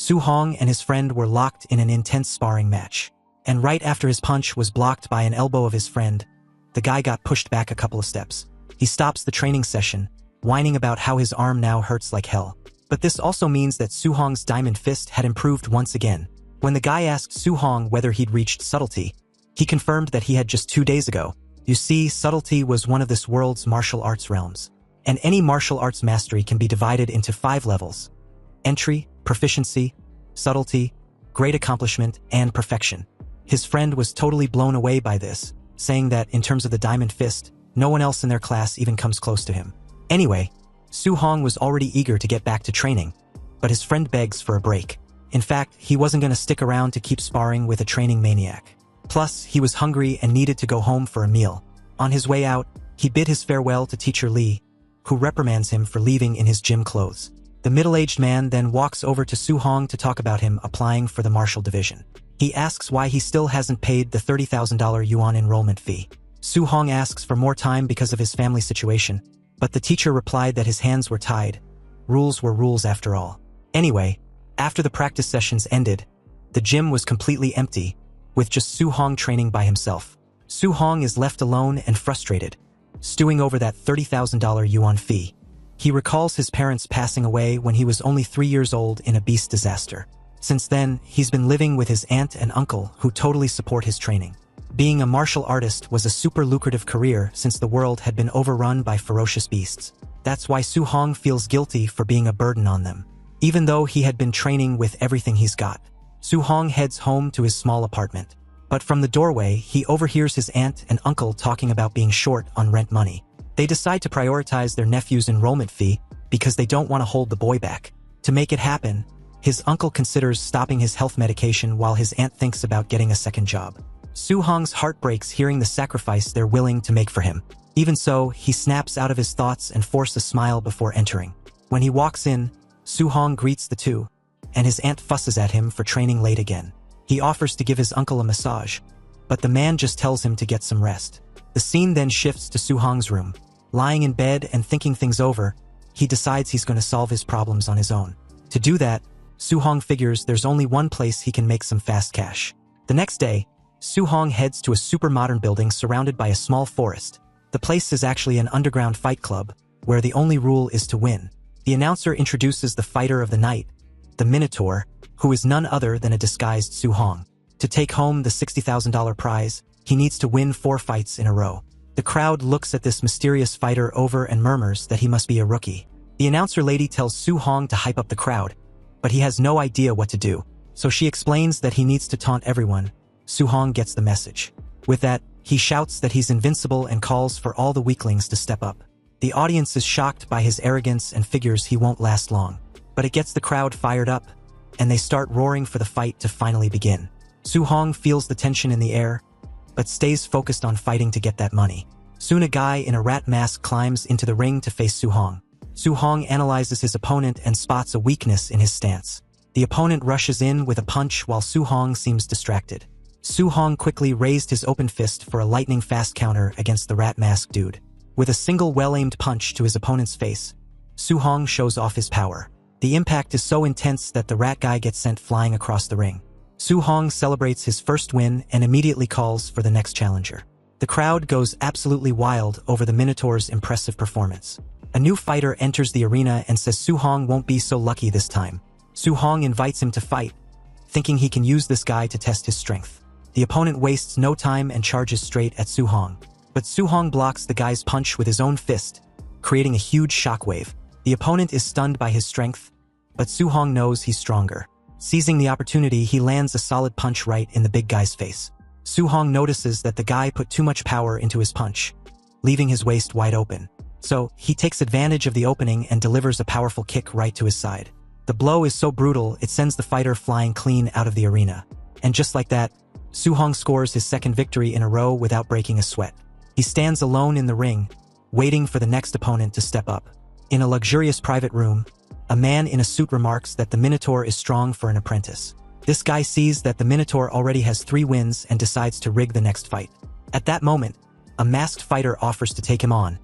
Su-hong and his friend were locked in an intense sparring match. And right after his punch was blocked by an elbow of his friend, the guy got pushed back a couple of steps. He stops the training session, whining about how his arm now hurts like hell. But this also means that Su-hong's diamond fist had improved once again. When the guy asked Su-hong whether he'd reached subtlety, he confirmed that he had just 2 days ago. You see, subtlety was one of this world's martial arts realms. And any martial arts mastery can be divided into 5 levels: entry, proficiency, subtlety, great accomplishment, and perfection. His friend was totally blown away by this, saying that in terms of the diamond fist, no one else in their class even comes close to him. Anyway, Su-hong was already eager to get back to training, but his friend begs for a break. In fact, he wasn't going to stick around to keep sparring with a training maniac. Plus, he was hungry and needed to go home for a meal. On his way out, he bid his farewell to teacher Lee, who reprimands him for leaving in his gym clothes. The middle-aged man then walks over to Su-hong to talk about him applying for the martial division. He asks why he still hasn't paid the $30,000 yuan enrollment fee. Su-hong asks for more time because of his family situation, but the teacher replied that his hands were tied. Rules were rules after all. Anyway, after the practice sessions ended, the gym was completely empty, with just Su-hong training by himself. Su-hong is left alone and frustrated, stewing over that $30,000 yuan fee. He recalls his parents passing away when he was only 3 years old in a beast disaster. Since then, he's been living with his aunt and uncle who totally support his training. Being a martial artist was a super lucrative career since the world had been overrun by ferocious beasts. That's why Su-hong feels guilty for being a burden on them. Even though he had been training with everything he's got, Su-hong heads home to his small apartment. But from the doorway, he overhears his aunt and uncle talking about being short on rent money. They decide to prioritize their nephew's enrollment fee because they don't want to hold the boy back. To make it happen, his uncle considers stopping his health medication while his aunt thinks about getting a second job. Su-hong's heart breaks hearing the sacrifice they're willing to make for him. Even so, he snaps out of his thoughts and forces a smile before entering. When he walks in, Su-hong greets the two, and his aunt fusses at him for training late again. He offers to give his uncle a massage, but the man just tells him to get some rest. The scene then shifts to Su-hong's room. Lying in bed and thinking things over, he decides he's going to solve his problems on his own. To do that, Su-hong figures there's only one place he can make some fast cash. The next day, Su-hong heads to a super modern building surrounded by a small forest. The place is actually an underground fight club, where the only rule is to win. The announcer introduces the fighter of the night, the Minotaur, who is none other than a disguised Su-hong. To take home the $60,000 prize, he needs to win 4 fights in a row. The crowd looks at this mysterious fighter over and murmurs that he must be a rookie. The announcer lady tells Su-hong to hype up the crowd, but he has no idea what to do, so she explains that he needs to taunt everyone. Su-hong gets the message. With that, he shouts that he's invincible and calls for all the weaklings to step up. The audience is shocked by his arrogance and figures he won't last long. But it gets the crowd fired up, and they start roaring for the fight to finally begin. Su-hong feels the tension in the air, but stays focused on fighting to get that money. Soon a guy in a rat mask climbs into the ring to face Su-hong. Su-hong analyzes his opponent and spots a weakness in his stance. The opponent rushes in with a punch while Su-hong seems distracted. Su-hong quickly raised his open fist for a lightning-fast counter against the rat mask dude. With a single well-aimed punch to his opponent's face, Su-hong shows off his power. The impact is so intense that the rat guy gets sent flying across the ring. Su-hong celebrates his first win and immediately calls for the next challenger. The crowd goes absolutely wild over the Minotaur's impressive performance. A new fighter enters the arena and says Su-hong won't be so lucky this time. Su-hong invites him to fight, thinking he can use this guy to test his strength. The opponent wastes no time and charges straight at Su-hong. But Su-hong blocks the guy's punch with his own fist, creating a huge shockwave. The opponent is stunned by his strength, but Su-hong knows he's stronger. Seizing the opportunity, he lands a solid punch right in the big guy's face. Su-hong notices that the guy put too much power into his punch, leaving his waist wide open. So, he takes advantage of the opening and delivers a powerful kick right to his side. The blow is so brutal, it sends the fighter flying clean out of the arena. And just like that, Su-hong scores his second victory in a row without breaking a sweat. He stands alone in the ring, waiting for the next opponent to step up. In a luxurious private room, a man in a suit remarks that the Minotaur is strong for an apprentice. This guy sees that the Minotaur already has 3 wins and decides to rig the next fight. At that moment, a masked fighter offers to take him on,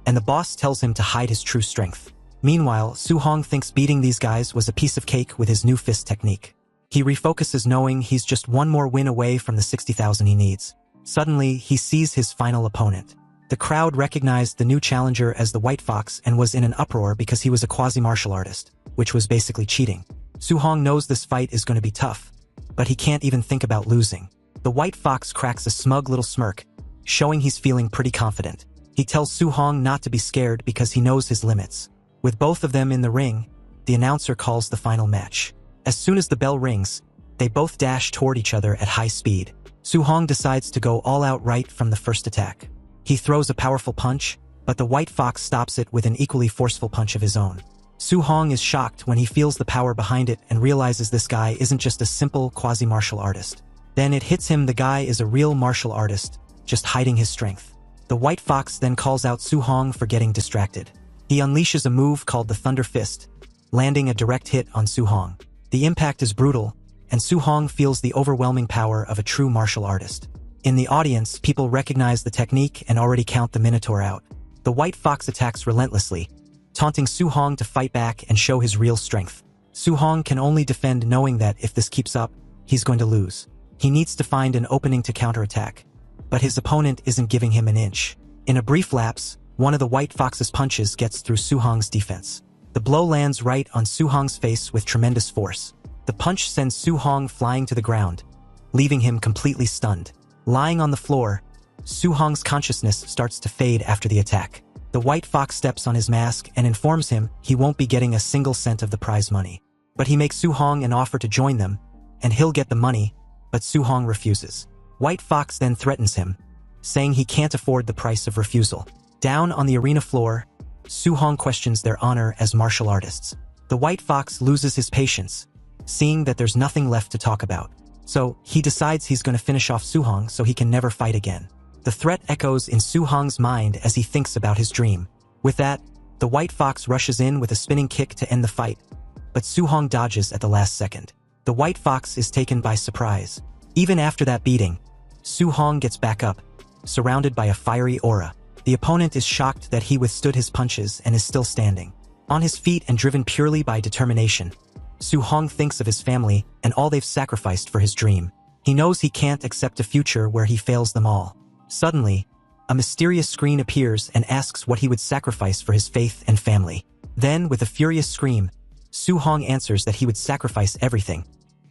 and the boss tells him to hide his true strength. Meanwhile, Su-hong thinks beating these guys was a piece of cake with his new fist technique. He refocuses knowing he's just one more win away from the 60,000 he needs. Suddenly, he sees his final opponent. The crowd recognized the new challenger as the White Fox and was in an uproar because he was a quasi-martial artist, which was basically cheating. Su-hong knows this fight is going to be tough, but he can't even think about losing. The White Fox cracks a smug little smirk, showing he's feeling pretty confident. He tells Su-hong not to be scared because he knows his limits. With both of them in the ring, the announcer calls the final match. As soon as the bell rings, they both dash toward each other at high speed. Su-hong decides to go all out right from the first attack. He throws a powerful punch, but the White Fox stops it with an equally forceful punch of his own. Su-hong is shocked when he feels the power behind it and realizes this guy isn't just a simple quasi-martial artist. Then it hits him the guy is a real martial artist, just hiding his strength. The White Fox then calls out Su-hong for getting distracted. He unleashes a move called the Thunder Fist, landing a direct hit on Su-hong. The impact is brutal, and Su-hong feels the overwhelming power of a true martial artist. In the audience, people recognize the technique and already count the Minotaur out. The White Fox attacks relentlessly, taunting Su-hong to fight back and show his real strength. Su-hong can only defend knowing that if this keeps up, he's going to lose. He needs to find an opening to counterattack, but his opponent isn't giving him an inch. In a brief lapse, one of the White Fox's punches gets through Su-hong's defense. The blow lands right on Su-hong's face with tremendous force. The punch sends Su-hong flying to the ground, leaving him completely stunned. Lying on the floor, Su-hong's consciousness starts to fade after the attack. The White Fox steps on his mask and informs him he won't be getting a single cent of the prize money. But he makes Su-hong an offer to join them, and he'll get the money, but Su-hong refuses. White Fox then threatens him, saying he can't afford the price of refusal. Down on the arena floor, Su-hong questions their honor as martial artists. The White Fox loses his patience, seeing that there's nothing left to talk about. So, he decides he's going to finish off Su-hong so he can never fight again. The threat echoes in Su-hong's mind as he thinks about his dream. With that, the White Fox rushes in with a spinning kick to end the fight, but Su-hong dodges at the last second. The White Fox is taken by surprise. Even after that beating, Su-hong gets back up, surrounded by a fiery aura. The opponent is shocked that he withstood his punches and is still standing. On his feet and driven purely by determination, Su-hong thinks of his family and all they've sacrificed for his dream. He knows he can't accept a future where he fails them all. Suddenly, a mysterious screen appears and asks what he would sacrifice for his faith and family. Then, with a furious scream, Su-hong answers that he would sacrifice everything,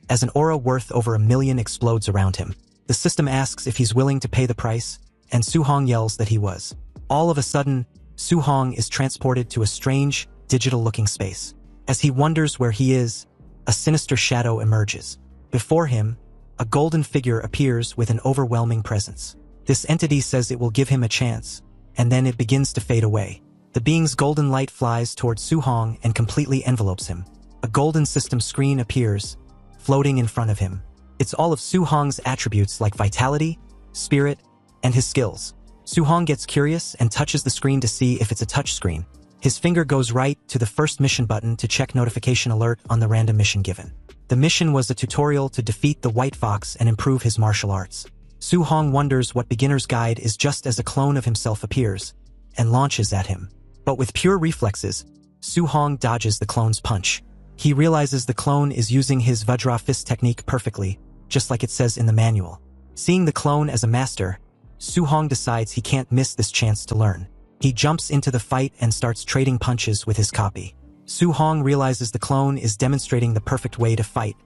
as an aura worth over 1 million explodes around him. The system asks if he's willing to pay the price, and Su-hong yells that he was. All of a sudden, Su-hong is transported to a strange, digital-looking space. As he wonders where he is, a sinister shadow emerges. Before him, a golden figure appears with an overwhelming presence. This entity says it will give him a chance, and then it begins to fade away. The being's golden light flies towards Su-hong and completely envelopes him. A golden system screen appears, floating in front of him. It's all of Su-hong's attributes like vitality, spirit, and his skills. Su-hong gets curious and touches the screen to see if it's a touch screen. His finger goes right to the first mission button to check notification alert on the random mission given. The mission was a tutorial to defeat the White Fox and improve his martial arts. Su-hong wonders what beginner's guide is just as a clone of himself appears, and launches at him. But with pure reflexes, Su-hong dodges the clone's punch. He realizes the clone is using his Vajra fist technique perfectly, just like it says in the manual. Seeing the clone as a master, Su-hong decides he can't miss this chance to learn. He jumps into the fight and starts trading punches with his copy. Su-hong realizes the clone is demonstrating the perfect way to fight,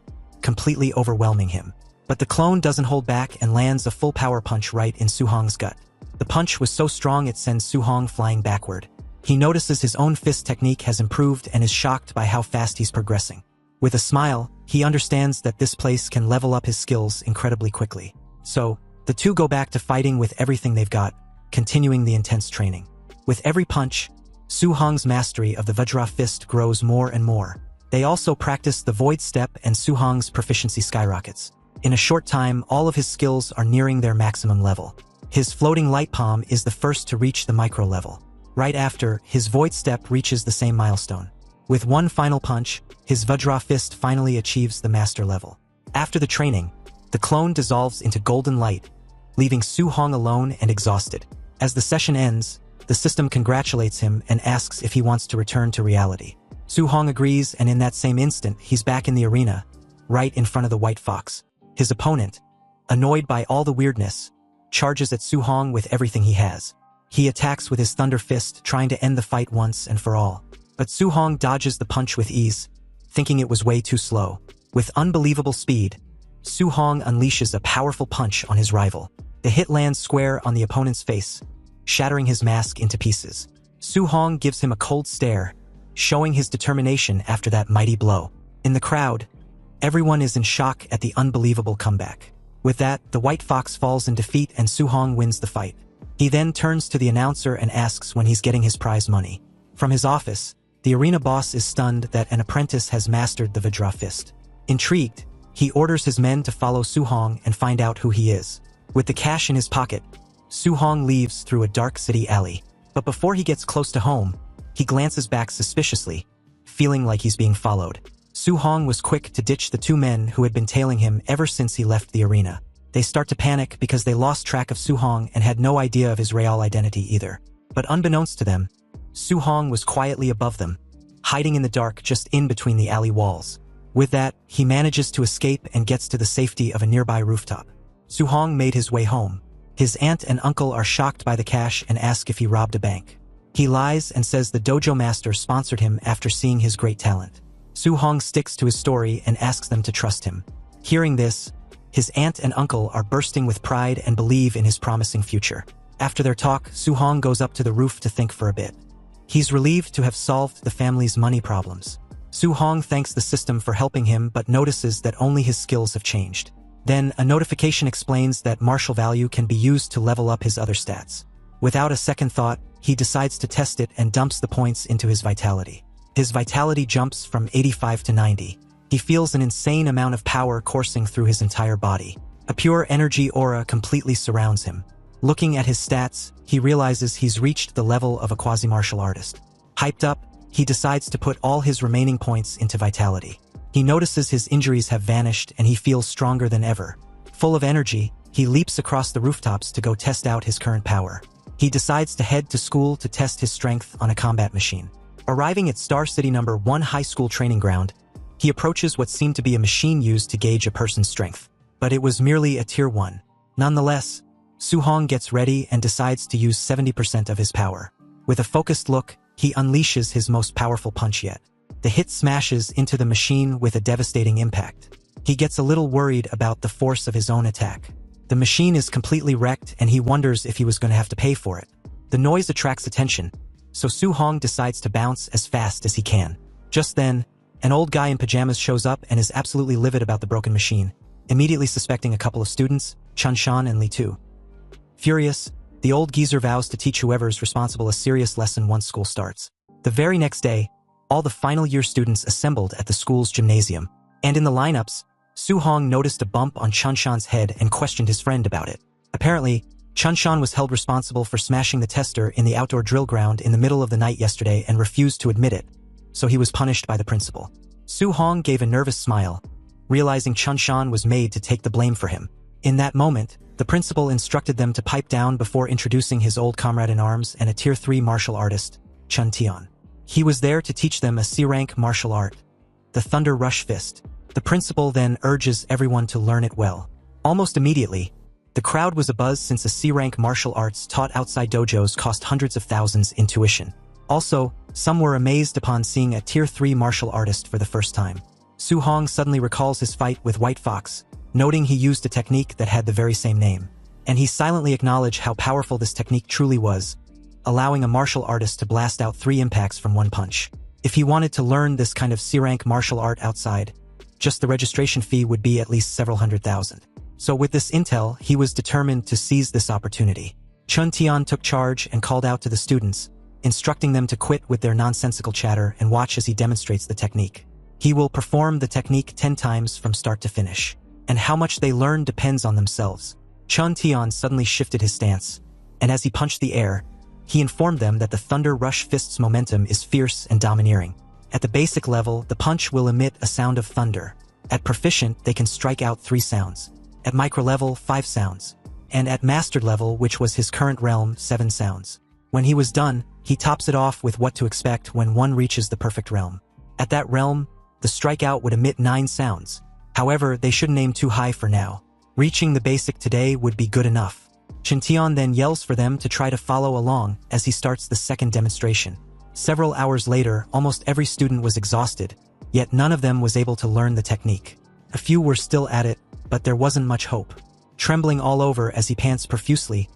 completely overwhelming him. But the clone doesn't hold back and lands a full power punch right in Su-hong's gut. The punch was so strong it sends Su-hong flying backward. He notices his own fist technique has improved and is shocked by how fast he's progressing. With a smile, he understands that this place can level up his skills incredibly quickly. So, the two go back to fighting with everything they've got, continuing the intense training. With every punch, Su-hong's mastery of the Vajra fist grows more and more. They also practice the void step and Su-hong's proficiency skyrockets. In a short time, all of his skills are nearing their maximum level. His floating light palm is the first to reach the micro level. Right after, his void step reaches the same milestone. With one final punch, his Vajra fist finally achieves the master level. After the training, the clone dissolves into golden light, leaving Su-hong alone and exhausted. As the session ends, The system congratulates him and asks if he wants to return to reality. Su-hong agrees, and in that same instant, he's back in the arena, right in front of the white fox. His opponent, annoyed by all the weirdness, charges at Su-hong with everything he has. He attacks with his thunder fist, trying to end the fight once and for all. But Su-hong dodges the punch with ease, thinking it was way too slow. With unbelievable speed, Su-hong unleashes a powerful punch on his rival. The hit lands square on the opponent's face, shattering his mask into pieces. Su-hong gives him a cold stare, showing his determination after that mighty blow. In the crowd, everyone is in shock at the unbelievable comeback. With that, the white fox falls in defeat and Su-hong wins the fight. He then turns to the announcer and asks when he's getting his prize money. From his office, the arena boss is stunned that an apprentice has mastered the Vajra fist. Intrigued, he orders his men to follow Su-hong and find out who he is. With the cash in his pocket, Su-hong leaves through a dark city alley. But before he gets close to home, he glances back suspiciously, feeling like he's being followed. Su-hong was quick to ditch the two men who had been tailing him ever since he left the arena. They start to panic because they lost track of Su-hong and had no idea of his real identity either. But unbeknownst to them, Su-hong was quietly above them, hiding in the dark just in between the alley walls. With that, he manages to escape and gets to the safety of a nearby rooftop. Su-hong made his way home. His aunt and uncle are shocked by the cash and ask if he robbed a bank. He lies and says the dojo master sponsored him after seeing his great talent. Su-hong sticks to his story and asks them to trust him. Hearing this, his aunt and uncle are bursting with pride and believe in his promising future. After their talk, Su-hong goes up to the roof to think for a bit. He's relieved to have solved the family's money problems. Su-hong thanks the system for helping him but notices that only his skills have changed. Then, a notification explains that martial value can be used to level up his other stats. Without a second thought, he decides to test it and dumps the points into his vitality. His vitality jumps from 85 to 90. He feels an insane amount of power coursing through his entire body. A pure energy aura completely surrounds him. Looking at his stats, he realizes he's reached the level of a quasi-martial artist. Hyped up, he decides to put all his remaining points into vitality. He notices his injuries have vanished and he feels stronger than ever. Full of energy, he leaps across the rooftops to go test out his current power. He decides to head to school to test his strength on a combat machine. Arriving at Star City No. 1 high school training ground, he approaches what seemed to be a machine used to gauge a person's strength. But it was merely a Tier 1. Nonetheless, Su-hong gets ready and decides to use 70% of his power. With a focused look, he unleashes his most powerful punch yet. The hit smashes into the machine with a devastating impact. He gets a little worried about the force of his own attack. The machine is completely wrecked and he wonders if he was going to have to pay for it. The noise attracts attention, so Su-hong decides to bounce as fast as he can. Just then, an old guy in pajamas shows up and is absolutely livid about the broken machine, immediately suspecting a couple of students, Chun-shan and Li-tu. Furious, the old geezer vows to teach whoever's responsible a serious lesson once school starts. The very next day, all the final year students assembled at the school's gymnasium, and in the lineups, Su-hong noticed a bump on Chun-shan's head and questioned his friend about it. Apparently, Chun-shan was held responsible for smashing the tester in the outdoor drill ground in the middle of the night yesterday and refused to admit it, so he was punished by the principal. Su-hong gave a nervous smile, realizing Chun-shan was made to take the blame for him. In that moment, the principal instructed them to pipe down before introducing his old comrade-in-arms and a Tier 3 martial artist, Chun Tian. He was there to teach them a C-rank martial art, the Thunder Rush Fist. The principal then urges everyone to learn it well. Almost immediately, the crowd was abuzz since a C-rank martial arts taught outside dojos cost hundreds of thousands in tuition. Also, some were amazed upon seeing a Tier 3 martial artist for the first time. Su-hong suddenly recalls his fight with White Fox, noting he used a technique that had the very same name. And he silently acknowledged how powerful this technique truly was, allowing a martial artist to blast out 3 impacts from one punch. If he wanted to learn this kind of C-rank martial art outside, just the registration fee would be at least several $100,000. So with this intel, he was determined to seize this opportunity. Chun Tian took charge and called out to the students, instructing them to quit with their nonsensical chatter and watch as he demonstrates the technique. He will perform the technique 10 times from start to finish. And how much they learn depends on themselves. Chun Tian suddenly shifted his stance, and as he punched the air, he informed them that the Thunder Rush Fist's momentum is fierce and domineering. At the basic level, the punch will emit a sound of thunder. At proficient, they can strike out 3 sounds. At micro level, 5 sounds. And at mastered level, which was his current realm, 7 sounds. When he was done, he tops it off with what to expect when one reaches the perfect realm. At that realm, the strikeout would emit 9 sounds. However, they shouldn't aim too high for now. Reaching the basic today would be good enough. Chintian then yells for them to try to follow along as he starts the second demonstration. Several hours later, almost every student was exhausted, yet none of them was able to learn the technique. A few were still at it, but there wasn't much hope. Trembling all over as he pants profusely,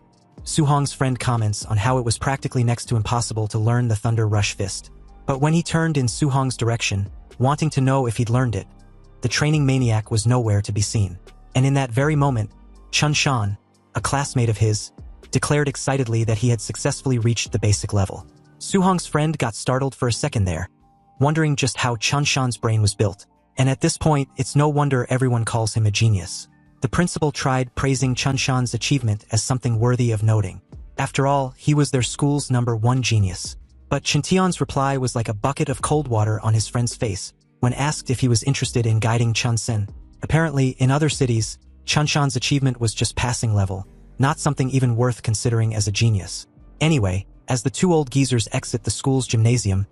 Suhong's friend comments on how it was practically next to impossible to learn the Thunder Rush Fist. But when he turned in Suhong's direction, wanting to know if he'd learned it, the training maniac was nowhere to be seen. And in that very moment, Chun Shan, a classmate of his, declared excitedly that he had successfully reached the basic level. Suhong's friend got startled for a second there, wondering just how Chun Shan's brain was built. And at this point, it's no wonder everyone calls him a genius. The principal tried praising Chun Shan's achievement as something worthy of noting. After all, he was their school's #1 genius. But Chintian's reply was like a bucket of cold water on his friend's face when asked if he was interested in guiding Chun Sen. Apparently, in other cities, Chun Shan's achievement was just passing level, not something even worth considering as a genius. Anyway, as the 2 old geezers exit the school's gymnasium,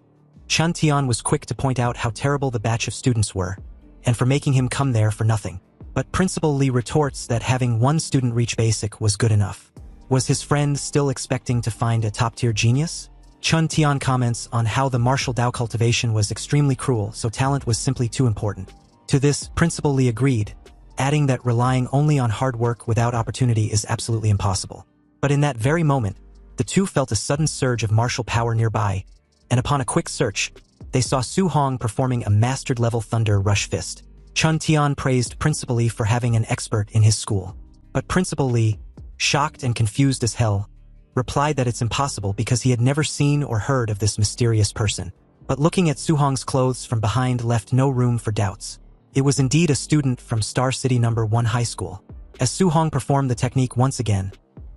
Chun Tian was quick to point out how terrible the batch of students were, and for making him come there for nothing. But Principal Lee retorts that having 1 student reach basic was good enough. Was his friend still expecting to find a top-tier genius? Chun Tian comments on how the martial Dao cultivation was extremely cruel, so talent was simply too important. To this, Principal Lee agreed, adding that relying only on hard work without opportunity is absolutely impossible. But in that very moment, the two felt a sudden surge of martial power nearby, and upon a quick search, they saw Su Hong performing a mastered-level Thunder Rush Fist. Chun Tian praised Principal Lee for having an expert in his school. But Principal Lee, shocked and confused as hell, replied that it's impossible because he had never seen or heard of this mysterious person. But looking at Su Hong's clothes from behind left no room for doubts. It was indeed a student from Star City #1 High School. As Su Hong performed the technique once again,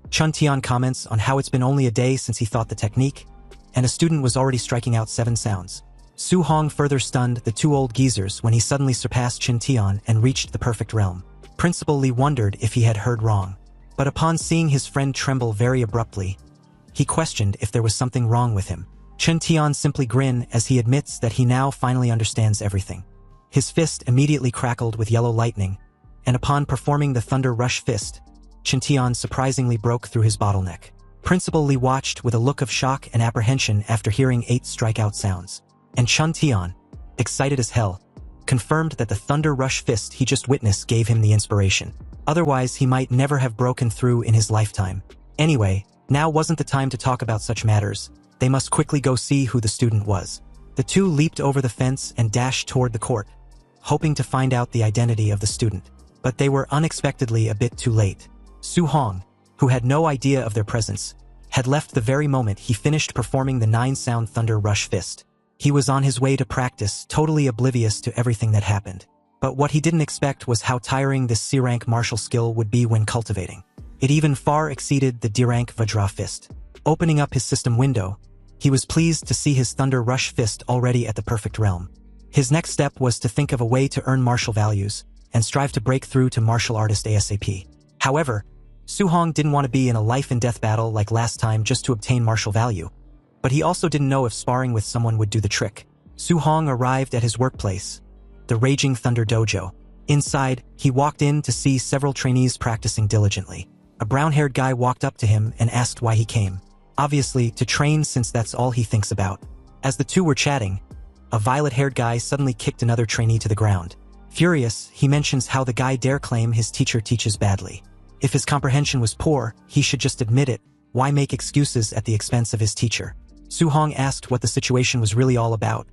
Chun Tian comments on how it's been only a day since he thought the technique, and a student was already striking out 7 sounds. Su Hong further stunned the 2 old geezers when he suddenly surpassed Chun Tian and reached the perfect realm. Principal Lee wondered if he had heard wrong. But upon seeing his friend tremble very abruptly, he questioned if there was something wrong with him. Chun Tian simply grinned as he admits that he now finally understands everything. His fist immediately crackled with yellow lightning, and upon performing the Thunder Rush Fist, Chun Tian surprisingly broke through his bottleneck. Principal Lee watched with a look of shock and apprehension after hearing 8 strikeout sounds. And Chun Tian, excited as hell, confirmed that the Thunder Rush Fist he just witnessed gave him the inspiration. Otherwise, he might never have broken through in his lifetime. Anyway, now wasn't the time to talk about such matters. They must quickly go see who the student was. The two leaped over the fence and dashed toward the court, hoping to find out the identity of the student. But they were unexpectedly a bit too late. Su Hong, who had no idea of their presence, had left the very moment he finished performing the 9-sound Thunder Rush Fist. He was on his way to practice, totally oblivious to everything that happened. But what he didn't expect was how tiring this C-rank martial skill would be when cultivating. It even far exceeded the D-rank Vajra Fist. Opening up his system window, he was pleased to see his Thunder Rush Fist already at the perfect realm. His next step was to think of a way to earn martial values and strive to break through to martial artist ASAP. However, Su Hong didn't want to be in a life-and-death battle like last time just to obtain martial value. But he also didn't know if sparring with someone would do the trick. Su Hong arrived at his workplace, the Raging Thunder Dojo. Inside, he walked in to see several trainees practicing diligently. A brown-haired guy walked up to him and asked why he came. Obviously, to train since that's all he thinks about. As the two were chatting, a violet-haired guy suddenly kicked another trainee to the ground. Furious, he mentions how the guy dare claim his teacher teaches badly. If his comprehension was poor, he should just admit it. Why make excuses at the expense of his teacher? Su Hong asked what the situation was really all about,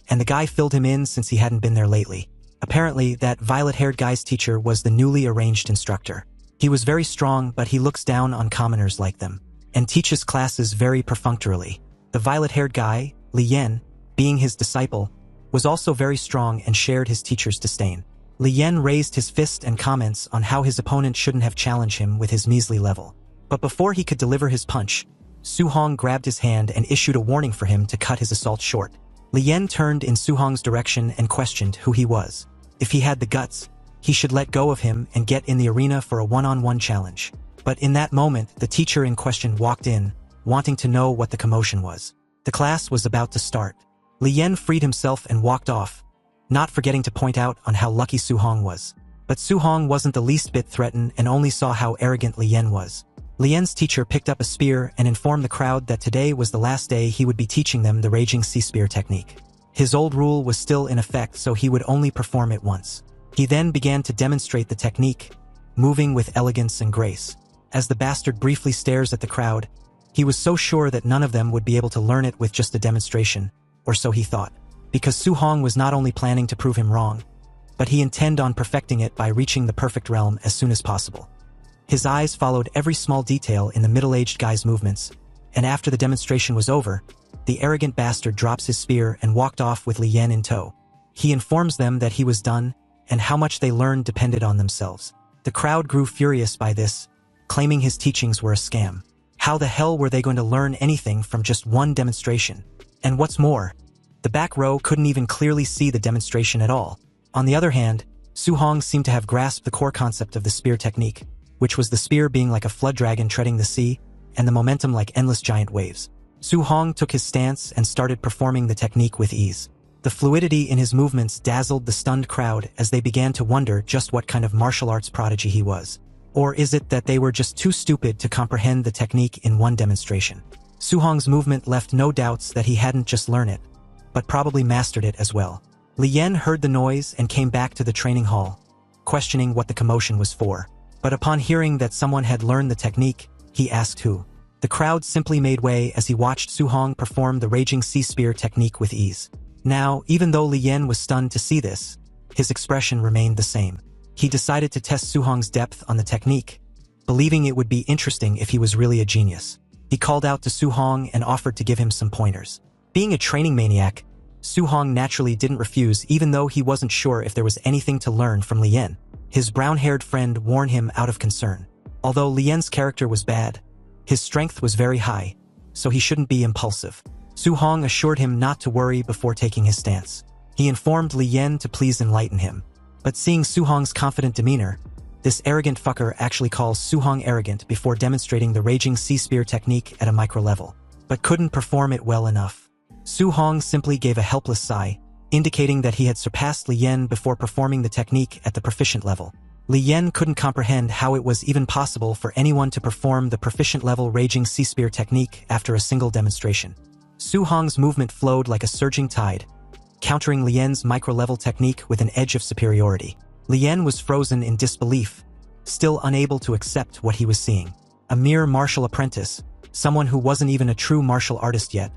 and the guy filled him in since he hadn't been there lately. Apparently, that violet-haired guy's teacher was the newly arranged instructor. He was very strong, but he looks down on commoners like them, and teaches classes very perfunctorily. The violet-haired guy, Li Yan, being his disciple, was also very strong and shared his teacher's disdain. Li Yan raised his fist and comments on how his opponent shouldn't have challenged him with his measly level. But before he could deliver his punch, Su Hong grabbed his hand and issued a warning for him to cut his assault short. Li Yan turned in Su Hong's direction and questioned who he was. If he had the guts, he should let go of him and get in the arena for a one-on-one challenge. But in that moment, the teacher in question walked in, wanting to know what the commotion was. The class was about to start. Li Yan freed himself and walked off, not forgetting to point out on how lucky Su Hong was. But Su Hong wasn't the least bit threatened and only saw how arrogant Li Yan was. Li Yan's teacher picked up a spear and informed the crowd that today was the last day he would be teaching them the Raging Sea Spear technique. His old rule was still in effect, so he would only perform it once. He then began to demonstrate the technique, moving with elegance and grace. As the bastard briefly stares at the crowd, he was so sure that none of them would be able to learn it with just a demonstration, or so he thought. Because Su Hong was not only planning to prove him wrong, but he intended on perfecting it by reaching the perfect realm as soon as possible. His eyes followed every small detail in the middle-aged guy's movements, and after the demonstration was over, the arrogant bastard drops his spear and walked off with Li Yan in tow. He informs them that he was done, and how much they learned depended on themselves. The crowd grew furious by this, claiming his teachings were a scam. How the hell were they going to learn anything from just one demonstration? And what's more, the back row couldn't even clearly see the demonstration at all. On the other hand, Su Hong seemed to have grasped the core concept of the spear technique, which was the spear being like a flood dragon treading the sea, and the momentum like endless giant waves. Su Hong took his stance and started performing the technique with ease. The fluidity in his movements dazzled the stunned crowd as they began to wonder just what kind of martial arts prodigy he was. Or is it that they were just too stupid to comprehend the technique in one demonstration? Su Hong's movement left no doubts that he hadn't just learned it, but probably mastered it as well. Li Yan heard the noise and came back to the training hall, questioning what the commotion was for. But upon hearing that someone had learned the technique, he asked who. The crowd simply made way as he watched Su Hong perform the Raging Sea Spear technique with ease. Now, even though Li Yan was stunned to see this, his expression remained the same. He decided to test Su Hong's depth on the technique, believing it would be interesting if he was really a genius. He called out to Su Hong and offered to give him some pointers. Being a training maniac, Su Hong naturally didn't refuse, even though he wasn't sure if there was anything to learn from Li Yan. His brown-haired friend warned him out of concern. Although Li Yan's character was bad, his strength was very high, so he shouldn't be impulsive. Su Hong assured him not to worry before taking his stance. He informed Li Yan to please enlighten him. But seeing Su Hong's confident demeanor, this arrogant fucker actually calls Su Hong arrogant before demonstrating the Raging Sea Spear technique at a micro level, but couldn't perform it well enough. Su Hong simply gave a helpless sigh, indicating that he had surpassed Li Yan before performing the technique at the proficient level. Li Yan couldn't comprehend how it was even possible for anyone to perform the proficient level Raging Sea Spear technique after a single demonstration. Su Hong's movement flowed like a surging tide, countering Li Yan's micro-level technique with an edge of superiority. Li Yan was frozen in disbelief, still unable to accept what he was seeing. A mere martial apprentice, someone who wasn't even a true martial artist yet,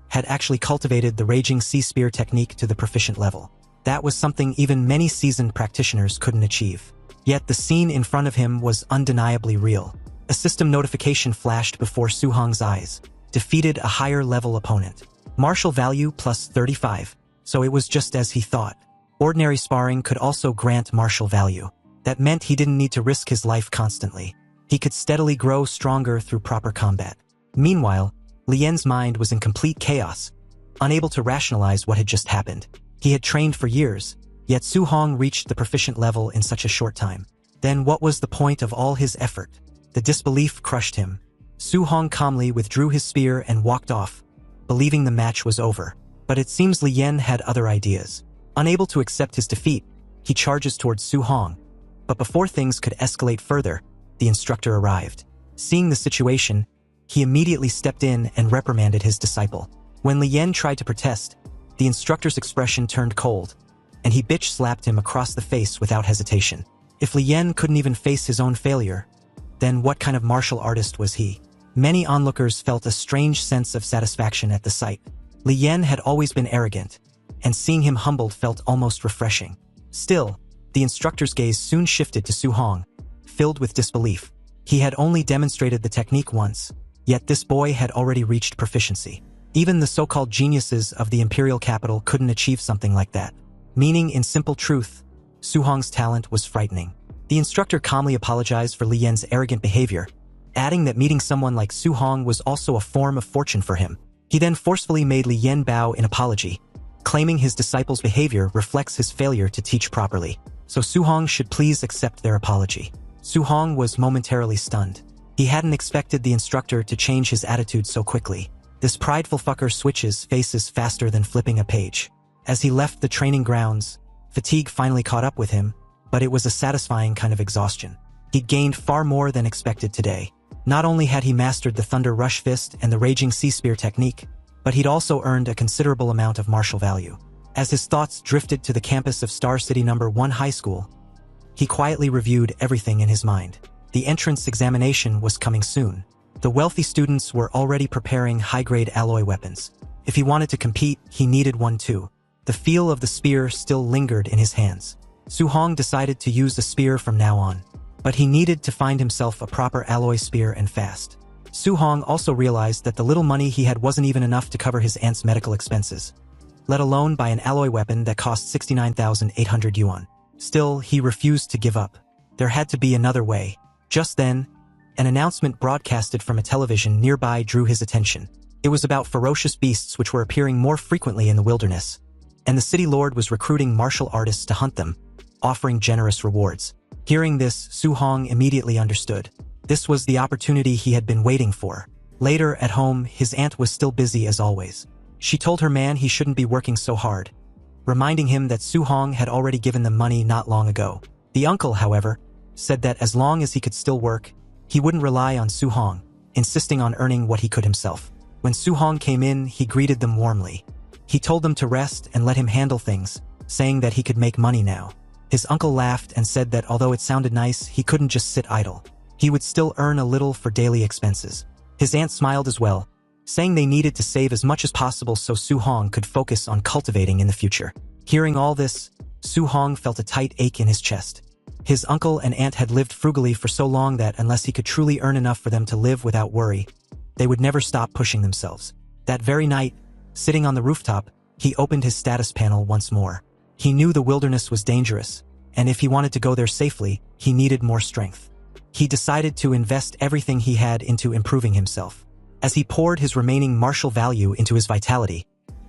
had actually cultivated the Raging Sea Spear technique to the proficient level. That was something even many seasoned practitioners couldn't achieve. Yet the scene in front of him was undeniably real. A system notification flashed before Su Hong's eyes. Defeated a higher-level opponent. Martial value plus 35. So it was just as he thought. Ordinary sparring could also grant martial value. That meant he didn't need to risk his life constantly. He could steadily grow stronger through proper combat. Meanwhile, Li Yan's mind was in complete chaos, unable to rationalize what had just happened. He had trained for years, yet Su Hong reached the proficient level in such a short time. Then what was the point of all his effort? The disbelief crushed him. Su Hong calmly withdrew his spear and walked off, believing the match was over. But it seems Li Yan had other ideas. Unable to accept his defeat, he charges towards Su Hong. But before things could escalate further, the instructor arrived. Seeing the situation, he immediately stepped in and reprimanded his disciple. When Li Yan tried to protest, the instructor's expression turned cold, and he bitch-slapped him across the face without hesitation. If Li Yan couldn't even face his own failure, then what kind of martial artist was he? Many onlookers felt a strange sense of satisfaction at the sight. Li Yan had always been arrogant, and seeing him humbled felt almost refreshing. Still, the instructor's gaze soon shifted to Su Hong, filled with disbelief. He had only demonstrated the technique once, yet this boy had already reached proficiency. Even the so-called geniuses of the imperial capital couldn't achieve something like that. Meaning, in simple truth, Su Hong's talent was frightening. The instructor calmly apologized for Li Yan's arrogant behavior, adding that meeting someone like Su Hong was also a form of fortune for him. He then forcefully made Li Yan bow in apology, claiming his disciple's behavior reflects his failure to teach properly, so Su Hong should please accept their apology. Su Hong was momentarily stunned. He hadn't expected the instructor to change his attitude so quickly. This prideful fucker switches faces faster than flipping a page. As he left the training grounds, fatigue finally caught up with him, but it was a satisfying kind of exhaustion. He'd gained far more than expected today. Not only had he mastered the Thunder Rush Fist and the Raging Sea Spear technique, but he'd also earned a considerable amount of martial value. As his thoughts drifted to the campus of Star City No. 1 High School, he quietly reviewed everything in his mind. The entrance examination was coming soon. The wealthy students were already preparing high-grade alloy weapons. If he wanted to compete, he needed one too. The feel of the spear still lingered in his hands. Su-hong decided to use the spear from now on, but he needed to find himself a proper alloy spear and fast. Su-hong also realized that the little money he had wasn't even enough to cover his aunt's medical expenses, let alone buy an alloy weapon that cost 69,800 yuan. Still, he refused to give up. There had to be another way. Just then, an announcement broadcasted from a television nearby drew his attention. It was about ferocious beasts which were appearing more frequently in the wilderness, and the city lord was recruiting martial artists to hunt them, offering generous rewards. Hearing this, Su-hong immediately understood. This was the opportunity he had been waiting for. Later, at home, his aunt was still busy as always. She told her man he shouldn't be working so hard, reminding him that Su-hong had already given them money not long ago. The uncle, however, said that as long as he could still work, he wouldn't rely on Su-hong, insisting on earning what he could himself. When Su-hong came in, he greeted them warmly. He told them to rest and let him handle things, saying that he could make money now. His uncle laughed and said that although it sounded nice, he couldn't just sit idle. He would still earn a little for daily expenses. His aunt smiled as well, saying they needed to save as much as possible so Su-hong could focus on cultivating in the future. Hearing all this, Su-hong felt a tight ache in his chest. His uncle and aunt had lived frugally for so long that unless he could truly earn enough for them to live without worry, they would never stop pushing themselves. That very night, sitting on the rooftop, he opened his status panel once more. He knew the wilderness was dangerous, and if he wanted to go there safely, he needed more strength. He decided to invest everything he had into improving himself. As he poured his remaining martial value into his vitality,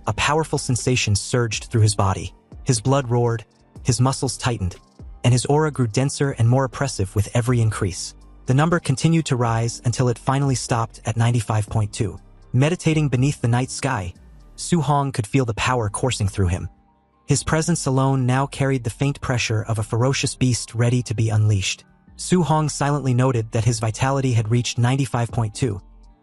a powerful sensation surged through his body. His blood roared, his muscles tightened, and his aura grew denser and more oppressive with every increase. The number continued to rise until it finally stopped at 95.2. Meditating beneath the night sky, Su-hong could feel the power coursing through him. His presence alone now carried the faint pressure of a ferocious beast ready to be unleashed. Su-hong silently noted that his vitality had reached 95.2,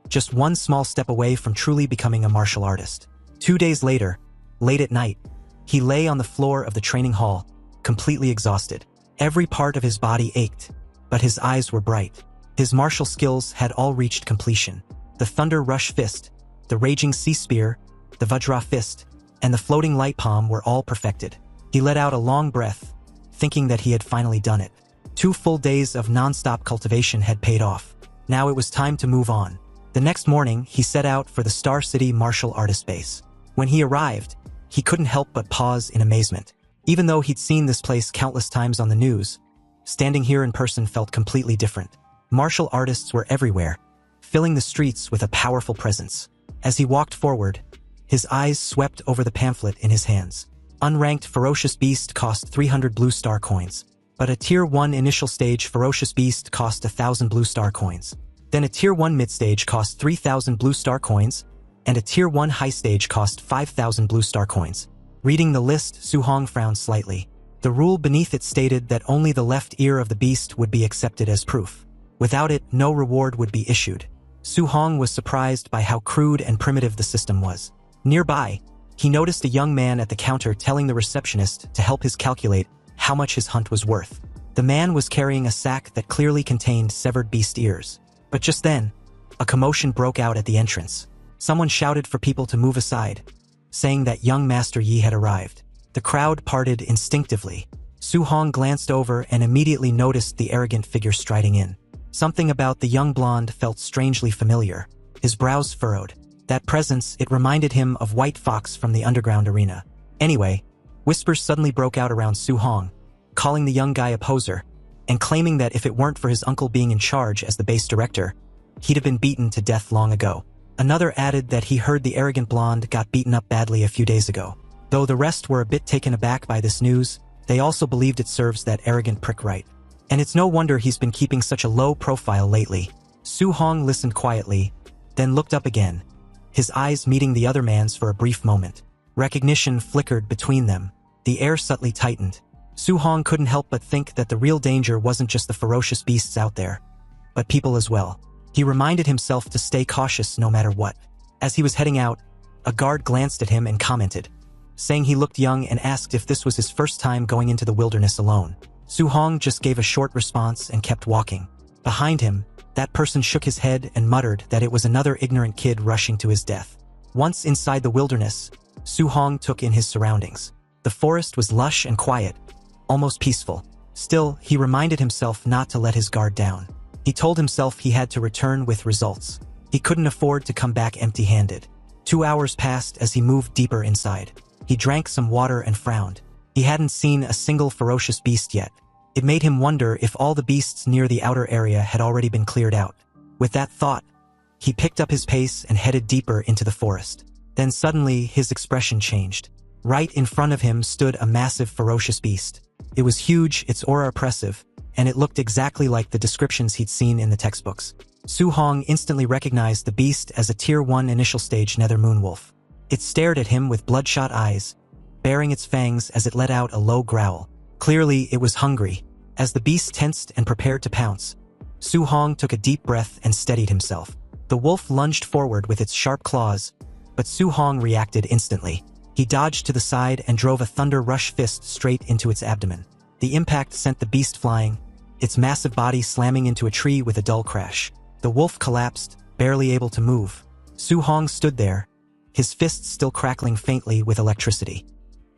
just one small step away from truly becoming a martial artist. 2 days later, late at night, he lay on the floor of the training hall, completely exhausted. Every part of his body ached, but his eyes were bright. His martial skills had all reached completion. The Thunder Rush Fist, the Raging Sea Spear, the Vajra Fist, and the Floating Light Palm were all perfected. He let out a long breath, thinking that he had finally done it. 2 full days of non-stop cultivation had paid off. Now it was time to move on. The next morning, he set out for the Star City Martial Artist Base. When he arrived, he couldn't help but pause in amazement. Even though he'd seen this place countless times on the news, standing here in person felt completely different. Martial artists were everywhere, filling the streets with a powerful presence. As he walked forward, his eyes swept over the pamphlet in his hands. Unranked Ferocious Beast cost 300 Blue Star coins, but a Tier 1 initial stage Ferocious Beast cost 1,000 Blue Star coins. Then a Tier 1 mid-stage cost 3,000 Blue Star coins, and a Tier 1 high stage cost 5,000 Blue Star coins. Reading the list, Su-hong frowned slightly. The rule beneath it stated that only the left ear of the beast would be accepted as proof. Without it, no reward would be issued. Su-hong was surprised by how crude and primitive the system was. Nearby, he noticed a young man at the counter telling the receptionist to help his calculate how much his hunt was worth. The man was carrying a sack that clearly contained severed beast ears. But just then, a commotion broke out at the entrance. Someone shouted for people to move aside, saying that young Master Yi had arrived. The crowd parted instinctively. Su-hong glanced over and immediately noticed the arrogant figure striding in. Something about the young blonde felt strangely familiar. His brows furrowed. That presence, it reminded him of White Fox from the underground arena. Anyway, whispers suddenly broke out around Su-hong, calling the young guy a poser, and claiming that if it weren't for his uncle being in charge as the base director, he'd have been beaten to death long ago. Another added that he heard the arrogant blonde got beaten up badly a few days ago. Though the rest were a bit taken aback by this news, they also believed it serves that arrogant prick right. And it's no wonder he's been keeping such a low profile lately. Su Hong listened quietly, then looked up again, his eyes meeting the other man's for a brief moment. Recognition flickered between them. The air subtly tightened. Su Hong couldn't help but think that the real danger wasn't just the ferocious beasts out there, but people as well. He reminded himself to stay cautious no matter what. As he was heading out, a guard glanced at him and commented, saying he looked young, and asked if this was his first time going into the wilderness alone. Su Hong just gave a short response and kept walking. Behind him, that person shook his head and muttered that it was another ignorant kid rushing to his death. Once inside the wilderness, Su Hong took in his surroundings. The forest was lush and quiet, almost peaceful. Still, he reminded himself not to let his guard down. He told himself he had to return with results. He couldn't afford to come back empty-handed. 2 hours passed as he moved deeper inside. He drank some water and frowned. He hadn't seen a single ferocious beast yet. It made him wonder if all the beasts near the outer area had already been cleared out. With that thought, he picked up his pace and headed deeper into the forest. Then suddenly, his expression changed. Right in front of him stood a massive ferocious beast. It was huge, its aura oppressive, and it looked exactly like the descriptions he'd seen in the textbooks. Su Hong instantly recognized the beast as a Tier 1 initial stage nether moonwolf. It stared at him with bloodshot eyes, baring its fangs as it let out a low growl. Clearly, it was hungry. As the beast tensed and prepared to pounce, Su Hong took a deep breath and steadied himself. The wolf lunged forward with its sharp claws, but Su Hong reacted instantly. He dodged to the side and drove a thunder rush fist straight into its abdomen. The impact sent the beast flying, its massive body slamming into a tree with a dull crash. The wolf collapsed, barely able to move. Su Hong stood there, his fists still crackling faintly with electricity.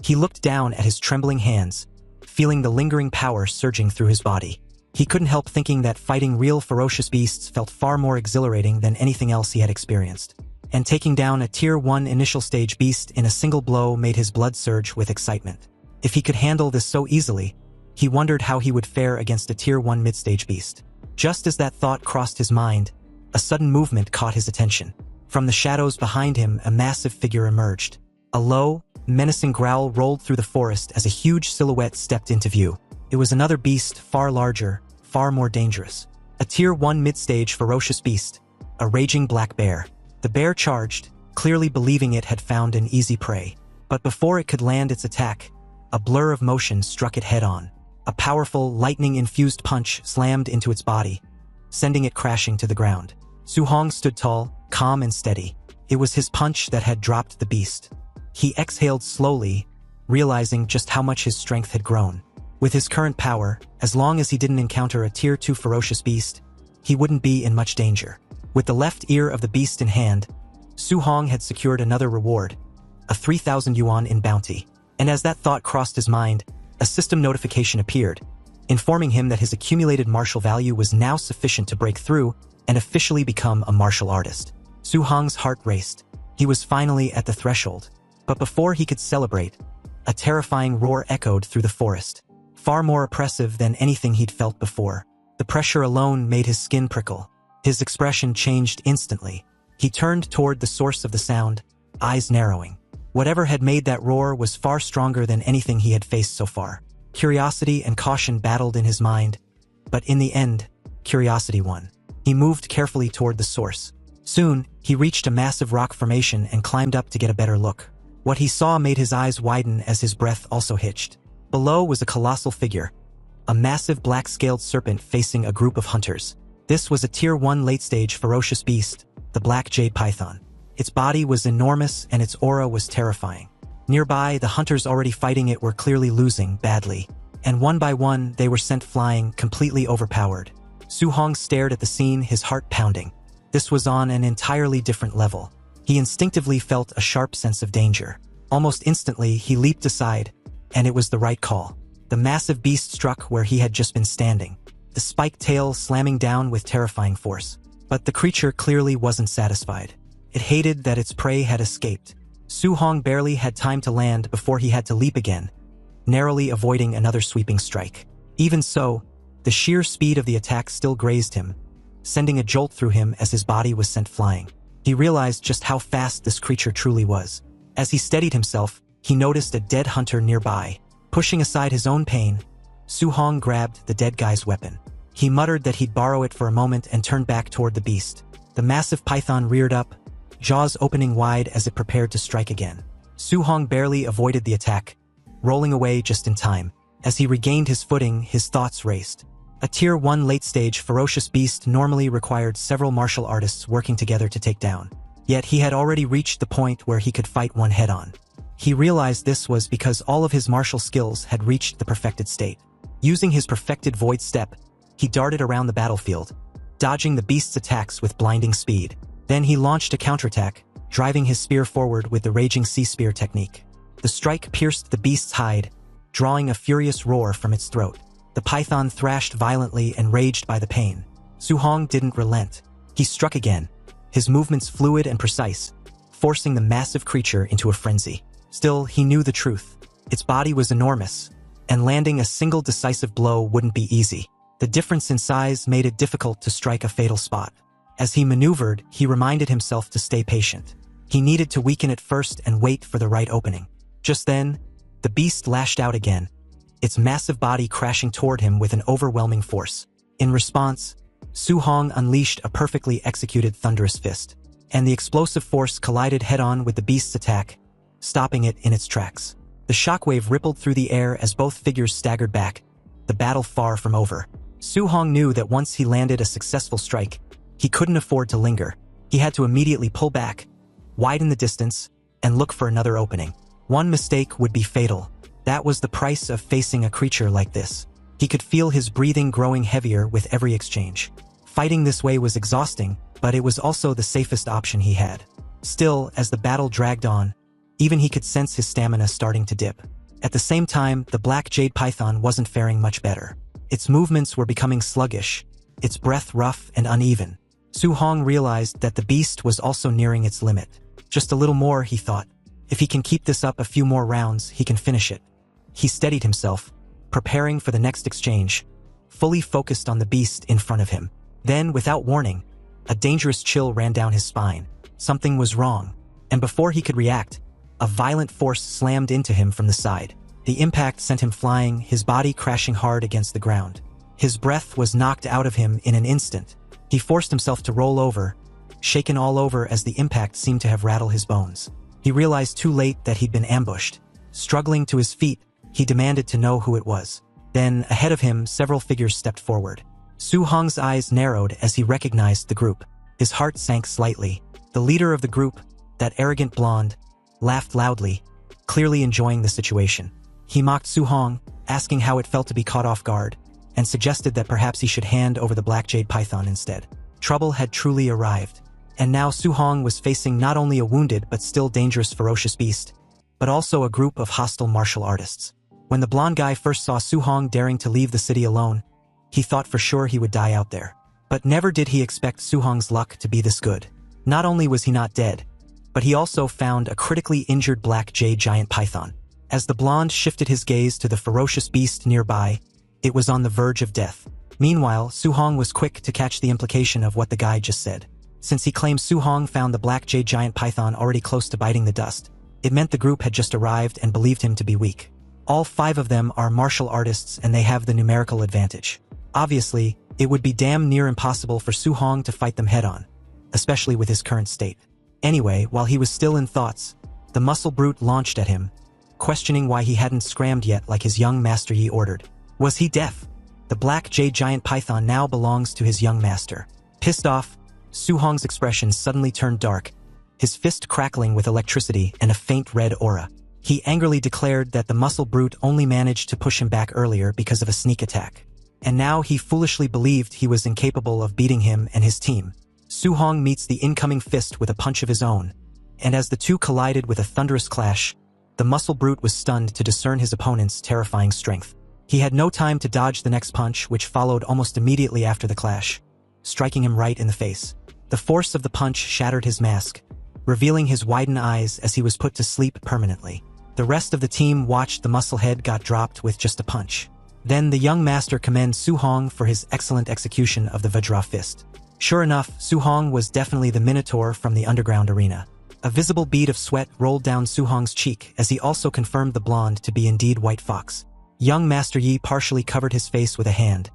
He looked down at his trembling hands, feeling the lingering power surging through his body. He couldn't help thinking that fighting real ferocious beasts felt far more exhilarating than anything else he had experienced. And taking down a Tier 1 initial stage beast in a single blow made his blood surge with excitement. If he could handle this so easily, he wondered how he would fare against a Tier 1 mid-stage beast. Just as that thought crossed his mind, a sudden movement caught his attention. From the shadows behind him, a massive figure emerged. A low, menacing growl rolled through the forest as a huge silhouette stepped into view. It was another beast, far larger, far more dangerous. A Tier 1 mid-stage ferocious beast, a raging black bear. The bear charged, clearly believing it had found an easy prey. But before it could land its attack, a blur of motion struck it head-on. A powerful, lightning-infused punch slammed into its body, sending it crashing to the ground. Su Hong stood tall, calm and steady. It was his punch that had dropped the beast. He exhaled slowly, realizing just how much his strength had grown. With his current power, as long as he didn't encounter a Tier 2 ferocious beast, he wouldn't be in much danger. With the left ear of the beast in hand, Su Hong had secured another reward, a 3,000 yuan in bounty. And as that thought crossed his mind, a system notification appeared, informing him that his accumulated martial value was now sufficient to break through and officially become a martial artist. Su Hong's heart raced. He was finally at the threshold. But before he could celebrate, a terrifying roar echoed through the forest, far more oppressive than anything he'd felt before. The pressure alone made his skin prickle. His expression changed instantly. He turned toward the source of the sound, eyes narrowing. Whatever had made that roar was far stronger than anything he had faced so far. Curiosity and caution battled in his mind, but in the end, curiosity won. He moved carefully toward the source. Soon, he reached a massive rock formation and climbed up to get a better look. What he saw made his eyes widen as his breath also hitched. Below was a colossal figure, a massive black-scaled serpent facing a group of hunters. This was a Tier 1 late-stage ferocious beast, the black jade python. Its body was enormous and its aura was terrifying. Nearby, the hunters already fighting it were clearly losing badly, and one by one they were sent flying, completely overpowered. Su Hong stared at the scene, his heart pounding. This was on an entirely different level. He instinctively felt a sharp sense of danger. Almost instantly, he leaped aside, and it was the right call. The massive beast struck where he had just been standing, the spiked tail slamming down with terrifying force. But the creature clearly wasn't satisfied. It hated that its prey had escaped. Su Hong barely had time to land before he had to leap again, narrowly avoiding another sweeping strike. Even so, the sheer speed of the attack still grazed him, sending a jolt through him as his body was sent flying. He realized just how fast this creature truly was. As he steadied himself, he noticed a dead hunter nearby. Pushing aside his own pain, Su Hong grabbed the dead guy's weapon. He muttered that he'd borrow it for a moment and turned back toward the beast. The massive python reared up, jaws opening wide as it prepared to strike again. Su Hong barely avoided the attack, rolling away just in time. As he regained his footing, his thoughts raced. A Tier 1 late-stage ferocious beast normally required several martial artists working together to take down. Yet he had already reached the point where he could fight one head-on. He realized this was because all of his martial skills had reached the perfected state. Using his perfected void step, he darted around the battlefield, dodging the beast's attacks with blinding speed. Then he launched a counterattack, driving his spear forward with the Raging Sea Spear technique. The strike pierced the beast's hide, drawing a furious roar from its throat. The python thrashed violently and raged by the pain. Su Hong didn't relent. He struck again, his movements fluid and precise, forcing the massive creature into a frenzy. Still, he knew the truth. Its body was enormous, and landing a single decisive blow wouldn't be easy. The difference in size made it difficult to strike a fatal spot. As he maneuvered, he reminded himself to stay patient. He needed to weaken it first and wait for the right opening. Just then, the beast lashed out again, its massive body crashing toward him with an overwhelming force. In response, Su Hong unleashed a perfectly executed thunderous fist, and the explosive force collided head-on with the beast's attack, stopping it in its tracks. The shockwave rippled through the air as both figures staggered back, the battle far from over. Su Hong knew that once he landed a successful strike, he couldn't afford to linger. He had to immediately pull back, widen the distance, and look for another opening. One mistake would be fatal. That was the price of facing a creature like this. He could feel his breathing growing heavier with every exchange. Fighting this way was exhausting, but it was also the safest option he had. Still, as the battle dragged on, even he could sense his stamina starting to dip. At the same time, the black jade python wasn't faring much better. Its movements were becoming sluggish, its breath rough and uneven. Su Hong realized that the beast was also nearing its limit. Just a little more, he thought. If he can keep this up a few more rounds, he can finish it. He steadied himself, preparing for the next exchange, fully focused on the beast in front of him. Then, without warning, a dangerous chill ran down his spine. Something was wrong, and before he could react, a violent force slammed into him from the side. The impact sent him flying, his body crashing hard against the ground. His breath was knocked out of him in an instant. He forced himself to roll over, shaken all over as the impact seemed to have rattled his bones. He realized too late that he'd been ambushed. Struggling to his feet, he demanded to know who it was. Then, ahead of him, several figures stepped forward. Su Hong's eyes narrowed as he recognized the group. His heart sank slightly. The leader of the group, that arrogant blonde, laughed loudly, clearly enjoying the situation. He mocked Su Hong, asking how it felt to be caught off guard, and suggested that perhaps he should hand over the black jade python instead. Trouble had truly arrived, and now Su Hong was facing not only a wounded but still dangerous ferocious beast, but also a group of hostile martial artists. When the blonde guy first saw Su Hong daring to leave the city alone, he thought for sure he would die out there. But never did he expect Su Hong's luck to be this good. Not only was he not dead, but he also found a critically injured black jade giant python. As the blonde shifted his gaze to the ferocious beast nearby, it was on the verge of death. Meanwhile, Su Hong was quick to catch the implication of what the guy just said. Since he claimed Su Hong found the black jade giant python already close to biting the dust, it meant the group had just arrived and believed him to be weak. All 5 of them are martial artists and they have the numerical advantage. Obviously, it would be damn near impossible for Su Hong to fight them head-on, especially with his current state. Anyway, while he was still in thoughts, the muscle brute launched at him, questioning why he hadn't scrammed yet like his young master Yi ordered. Was he deaf? The black jade giant python now belongs to his young master. Pissed off, Su Hong's expression suddenly turned dark, his fist crackling with electricity and a faint red aura. He angrily declared that the muscle brute only managed to push him back earlier because of a sneak attack. And now he foolishly believed he was incapable of beating him and his team. Su Hong meets the incoming fist with a punch of his own, and as the two collided with a thunderous clash, the muscle brute was stunned to discern his opponent's terrifying strength. He had no time to dodge the next punch, which followed almost immediately after the clash, striking him right in the face. The force of the punch shattered his mask, revealing his widened eyes as he was put to sleep permanently. The rest of the team watched the musclehead got dropped with just a punch. Then the young master commended Su Hong for his excellent execution of the Vajra fist. Sure enough, Su Hong was definitely the Minotaur from the underground arena. A visible bead of sweat rolled down Su Hong's cheek as he also confirmed the blonde to be indeed White Fox. Young Master Yi partially covered his face with a hand,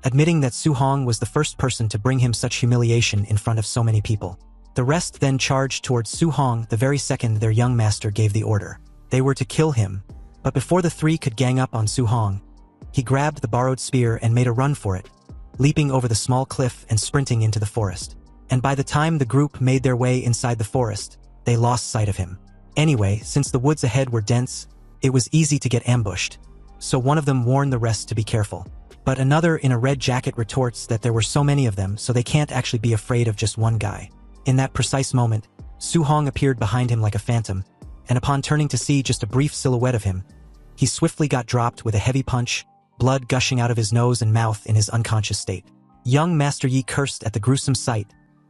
admitting that Su Hong was the first person to bring him such humiliation in front of so many people. The rest then charged towards Su Hong the very second their young master gave the order. They were to kill him, but before the three could gang up on Su Hong, he grabbed the borrowed spear and made a run for it, leaping over the small cliff and sprinting into the forest. And by the time the group made their way inside the forest, they lost sight of him. Anyway, since the woods ahead were dense, it was easy to get ambushed, so one of them warned the rest to be careful. But another in a red jacket retorts that there were so many of them so they can't actually be afraid of just one guy. In that precise moment, Su Hong appeared behind him like a phantom, and upon turning to see just a brief silhouette of him, he swiftly got dropped with a heavy punch, blood gushing out of his nose and mouth in his unconscious state. Young Master Yi cursed at the gruesome sight,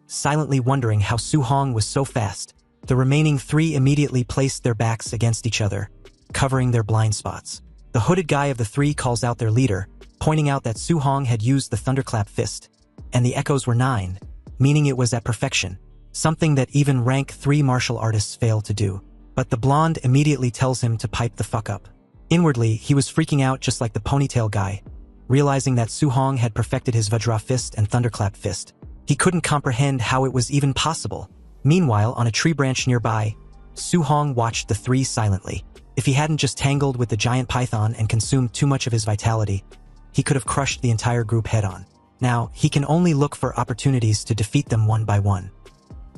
silently wondering how Su Hong was so fast. The remaining three immediately placed their backs against each other, covering their blind spots. The hooded guy of the three calls out their leader, pointing out that Su Hong had used the thunderclap fist, and the echoes were 9, meaning it was at perfection, something that even rank 3 martial artists fail to do. But the blonde immediately tells him to pipe the fuck up. Inwardly, he was freaking out just like the ponytail guy, realizing that Su Hong had perfected his Vajra fist and thunderclap fist. He couldn't comprehend how it was even possible. Meanwhile, on a tree branch nearby, Su Hong watched the three silently. If he hadn't just tangled with the giant python and consumed too much of his vitality, he could have crushed the entire group head-on. Now, he can only look for opportunities to defeat them one by one.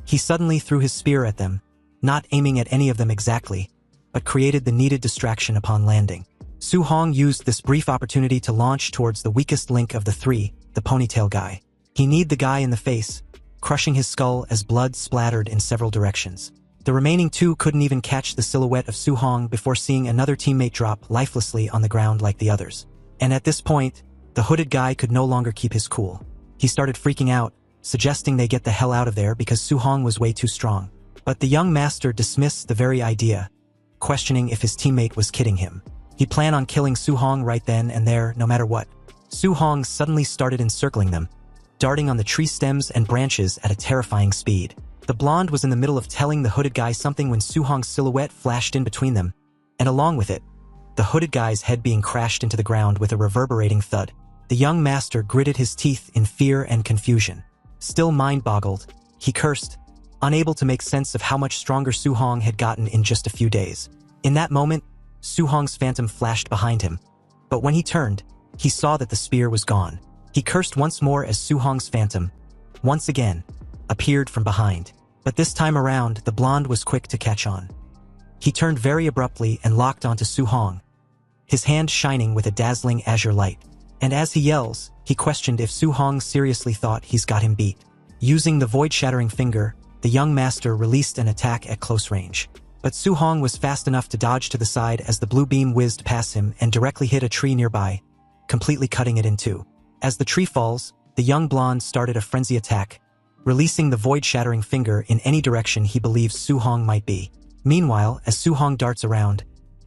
He suddenly threw his spear at them, not aiming at any of them exactly, but created the needed distraction upon landing. Su Hong used this brief opportunity to launch towards the weakest link of the three, the ponytail guy. He kneed the guy in the face, crushing his skull as blood splattered in several directions. The remaining two couldn't even catch the silhouette of Su Hong before seeing another teammate drop lifelessly on the ground like the others. And at this point, the hooded guy could no longer keep his cool. He started freaking out, suggesting they get the hell out of there because Su Hong was way too strong. But the young master dismissed the very idea, questioning if his teammate was kidding him. He planned on killing Su Hong right then and there, no matter what. Su Hong suddenly started encircling them, darting on the tree stems and branches at a terrifying speed. The blonde was in the middle of telling the hooded guy something when Su Hong's silhouette flashed in between them, and along with it, the hooded guy's head being crashed into the ground with a reverberating thud. The young master gritted his teeth in fear and confusion. Still mind-boggled, he cursed, unable to make sense of how much stronger Su Hong had gotten in just a few days. In that moment, Su Hong's phantom flashed behind him, but when he turned, he saw that the spear was gone. He cursed once more as Su Hong's phantom, once again, appeared from behind. But this time around, the blonde was quick to catch on. He turned very abruptly and locked onto Su Hong, his hand shining with a dazzling azure light. And as he yells, he questioned if Su Hong seriously thought he's got him beat. Using the void-shattering finger, the young master released an attack at close range. But Su Hong was fast enough to dodge to the side as the blue beam whizzed past him and directly hit a tree nearby, completely cutting it in two. As the tree falls, the young blonde started a frenzy attack, releasing the void-shattering finger in any direction he believes Su Hong might be. Meanwhile, as Su Hong darts around,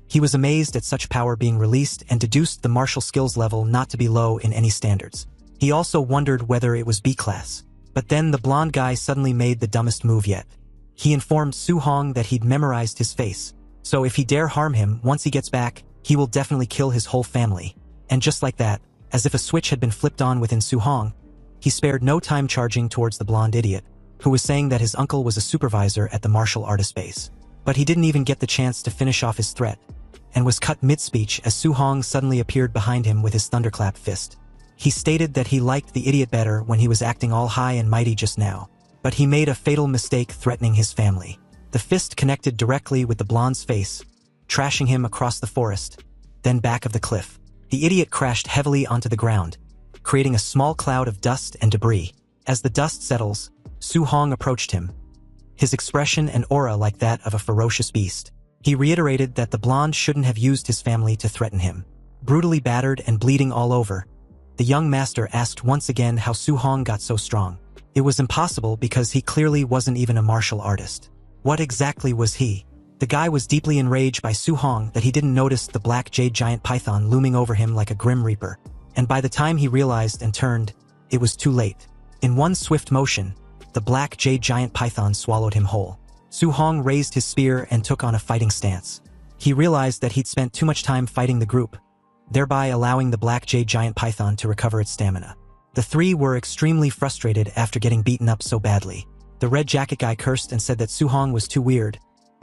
he was amazed at such power being released and deduced the martial skills level not to be low in any standards. He also wondered whether it was B-class. But then the blonde guy suddenly made the dumbest move yet. He informed Su Hong that he'd memorized his face, so if he dare harm him once he gets back, he will definitely kill his whole family. And just like that, as if a switch had been flipped on within Su Hong, he spared no time charging towards the blonde idiot, who was saying that his uncle was a supervisor at the martial artist base. But he didn't even get the chance to finish off his threat, and was cut mid-speech as Su Hong suddenly appeared behind him with his thunderclap fist. He stated that he liked the idiot better when he was acting all high and mighty just now, but he made a fatal mistake threatening his family. The fist connected directly with the blonde's face, trashing him across the forest, then back of the cliff. The idiot crashed heavily onto the ground, creating a small cloud of dust and debris. As the dust settles, Su Hong approached him, his expression and aura like that of a ferocious beast. He reiterated that the blonde shouldn't have used his family to threaten him. Brutally battered and bleeding all over, the young master asked once again how Su Hong got so strong. It was impossible because he clearly wasn't even a martial artist. What exactly was he? The guy was deeply enraged by Su Hong that he didn't notice the black jade giant python looming over him like a grim reaper. And by the time he realized and turned, it was too late. In one swift motion, the black jade giant python swallowed him whole. Su Hong raised his spear and took on a fighting stance. He realized that he'd spent too much time fighting the group, thereby allowing the black jade giant python to recover its stamina. The three were extremely frustrated after getting beaten up so badly. The red jacket guy cursed and said that Su-hong was too weird,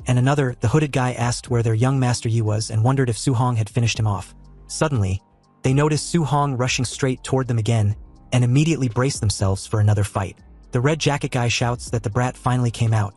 and another, the hooded guy, asked where their young master Yi was and wondered if Su-hong had finished him off. Suddenly, they noticed Su-hong rushing straight toward them again and immediately braced themselves for another fight. The red jacket guy shouts that the brat finally came out,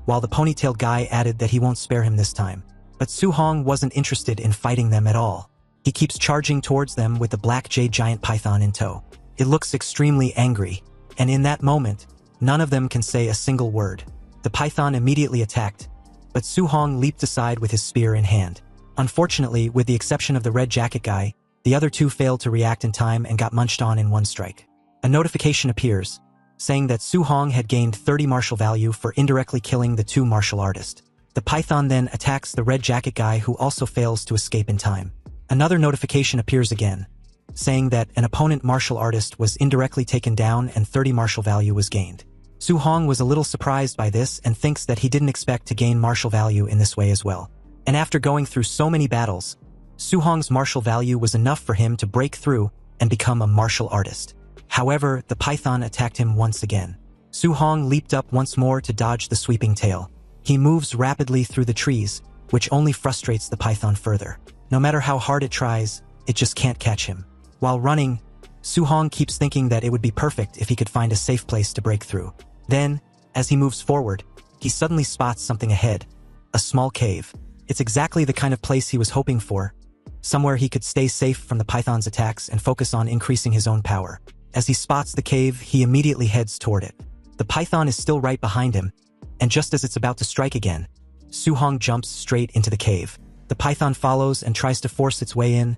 while the ponytailed guy added that he won't spare him this time. But Su-hong wasn't interested in fighting them at all. He keeps charging towards them with the black jade giant python in tow. It looks extremely angry, and in that moment, none of them can say a single word. The python immediately attacked, but Su-hong leaped aside with his spear in hand. Unfortunately, with the exception of the red jacket guy, the other two failed to react in time and got munched on in one strike. A notification appears, saying that Su-hong had gained 30 martial value for indirectly killing the two martial artists. The python then attacks the red jacket guy, who also fails to escape in time. Another notification appears again, saying that an opponent martial artist was indirectly taken down and 30 martial value was gained. Su-hong was a little surprised by this and thinks that he didn't expect to gain martial value in this way as well. And after going through so many battles, Su-hong's martial value was enough for him to break through and become a martial artist. However, the python attacked him once again. Su-hong leaped up once more to dodge the sweeping tail. He moves rapidly through the trees, which only frustrates the python further. No matter how hard it tries, it just can't catch him. While running, Su-hong keeps thinking that it would be perfect if he could find a safe place to break through. Then, as he moves forward, he suddenly spots something ahead. A small cave. It's exactly the kind of place he was hoping for. Somewhere he could stay safe from the python's attacks and focus on increasing his own power. As he spots the cave, he immediately heads toward it. The python is still right behind him, and just as it's about to strike again, Su-hong jumps straight into the cave. The python follows and tries to force its way in,